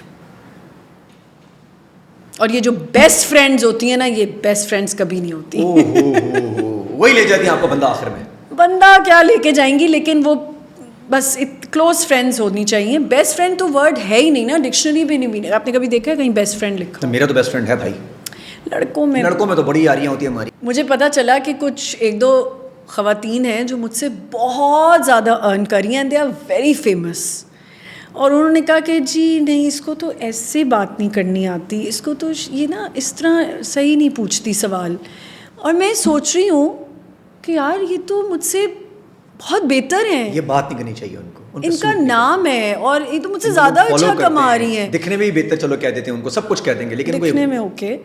Speaker 2: اور یہ جو بیسٹ فرینڈز ہوتی ہیں نا, یہ بیسٹ فرینڈز کبھی نہیں ہوتی.
Speaker 1: وہی لے جاتی ہیں آپ کو بندہ آخر میں.
Speaker 2: بندہ کیا لے کے جائیں گی, لیکن وہ بس کلوز فرینڈز ہونی چاہیے. بیسٹ فرینڈ تو ورڈ ہے ہی نہیں نا, ڈکشنری بھی نہیں. آپ نے کبھی دیکھا ہے کہیں بیسٹ فرینڈ لکھا؟
Speaker 1: میرا تو بیسٹ فرینڈ ہے بھائی. لڑکوں میں تو بڑی یاریاں ہوتی ہیں ہماری.
Speaker 2: مجھے پتا چلا کہ کچھ ایک دو خواتین ہیں جو مجھ سے بہت زیادہ ارن کر رہی ہیں, دے آر ویری فیمس. اور انہوں نے کہا کہ جی نہیں, اس کو تو ایسے بات نہیں کرنی آتی, اس کو تو یہ نا اس طرح صحیح نہیں پوچھتی سوال. اور میں سوچ رہی ہوں کہ یار یہ تو مجھ سے بہت بہتر ہیں,
Speaker 1: یہ بات نہیں کرنی چاہیے ان کو.
Speaker 2: ان کا نام ہے اور یہ تو مجھ سے زیادہ اچھا کما رہی ہیں.
Speaker 1: دکھنے میں بھی بہتر, چلو کہہ دیتے ہیں ان کو, سب کچھ کہہ دیں گے, لیکن
Speaker 2: دکھنے میں اوکے.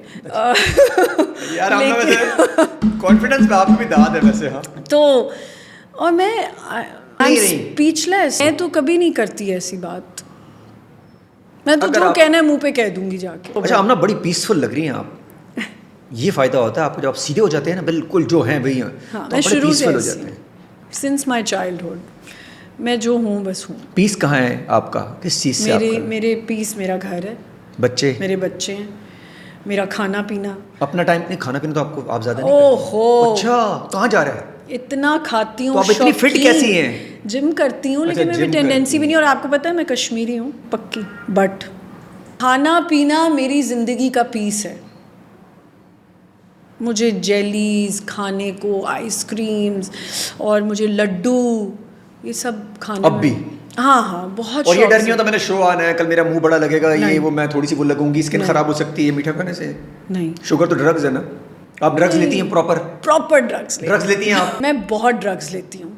Speaker 1: یار ہم نے ویسے کانفیڈنس پہ آپ بھی داد ہے ویسے. ہاں
Speaker 2: تو اور میں اسپیچ لیس. میں تو کبھی نہیں کرتی ایسی بات, میں تو جو کہنا ہے منہ پہ کہہ دوں گی جا کے.
Speaker 1: اچھا ہم نا بڑی پیسفل لگ رہی ہیں آپ. یہ فائدہ ہوتا ہے آپ کو جب آپ سیدھے ہو جاتے ہیں نا, بالکل جو ہیں وہی ہیں,
Speaker 2: میں شروع سے ہو جاتے ہیں. سنس مائی چائلڈہڈ میں جو ہوں بس ہوں.
Speaker 1: پیس کہاں ہے آپ کا, کس چیز سے؟
Speaker 2: میرے پیس میرا گھر ہے,
Speaker 1: بچے
Speaker 2: میرے بچے ہیں, میرا کھانا پینا.
Speaker 1: اپنا ٹائم نہیں, کھانا پینا تو آپ زیادہ نہیں.
Speaker 2: اوہو
Speaker 1: اچھا کہاں جا رہے ہیں؟
Speaker 2: اتنا کھاتی ہوں.
Speaker 1: تو آپ اتنی فٹ کیسی ہیں؟
Speaker 2: جم کرتی ہوں, لیکن میں ٹینڈنسی بھی نہیں. اور آپ کو پتہ ہے میں کشمیری ہوں پکی, بٹ کھانا پینا میری زندگی کا پیس ہے. مجھے جیلیز کھانے کو, آئس کریمز, اور مجھے لڈو, یہ سب کھانے
Speaker 1: اب بھی.
Speaker 2: ہاں بہت.
Speaker 1: اور یہ ڈر نہیں ہوتا میں نے شو آنا ہے, کل میرا منہ بڑا لگے گا, یہ وہ میں تھوڑی سی وہ لگوں گی, اسکن خراب ہو سکتی ہے میٹھا کھانے سے؟
Speaker 2: نہیں.
Speaker 1: شوگر تو ڈرگز ہے نا, آپ ڈرگز لیتی ہیں؟ پراپر ڈرگز لیتی ہیں آپ؟
Speaker 2: میں بہت ڈرگز لیتی ہوں.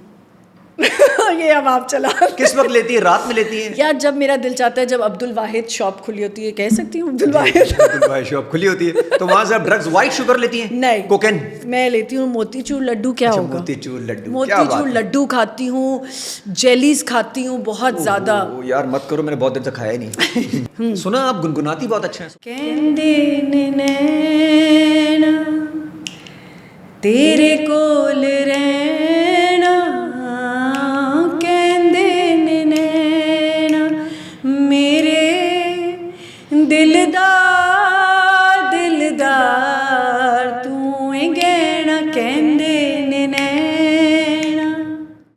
Speaker 2: یہ اب آپ چلا.
Speaker 1: کس وقت لیتی ہیں, رات میں لیتی ہیں؟
Speaker 2: یا جب میرا دل چاہتا ہے, جب عبد الواحد شاپ کھلی ہوتی ہے, کہہ سکتی ہوں عبد الواحد
Speaker 1: شاپ کھلی ہوتی ہے, تو وہاں سے آپ ڈرگز وائٹ شوگر لیتی ہیں؟
Speaker 2: نہیں,
Speaker 1: کوکین
Speaker 2: میں لیتی ہوں موتی چور لڈو. کیا ہوگا
Speaker 1: موتی
Speaker 2: چور لڈو کھاتی ہوں, جیلیز کھاتی ہوں بہت زیادہ.
Speaker 1: یار مت کرو, میں نے بہت دن سے کھایا ہی نہیں. سنا آپ گنگناتی بہت اچھا ہے.
Speaker 2: کہندے نینا تیرے کول رہنا, کہندے نینا میرے دل دا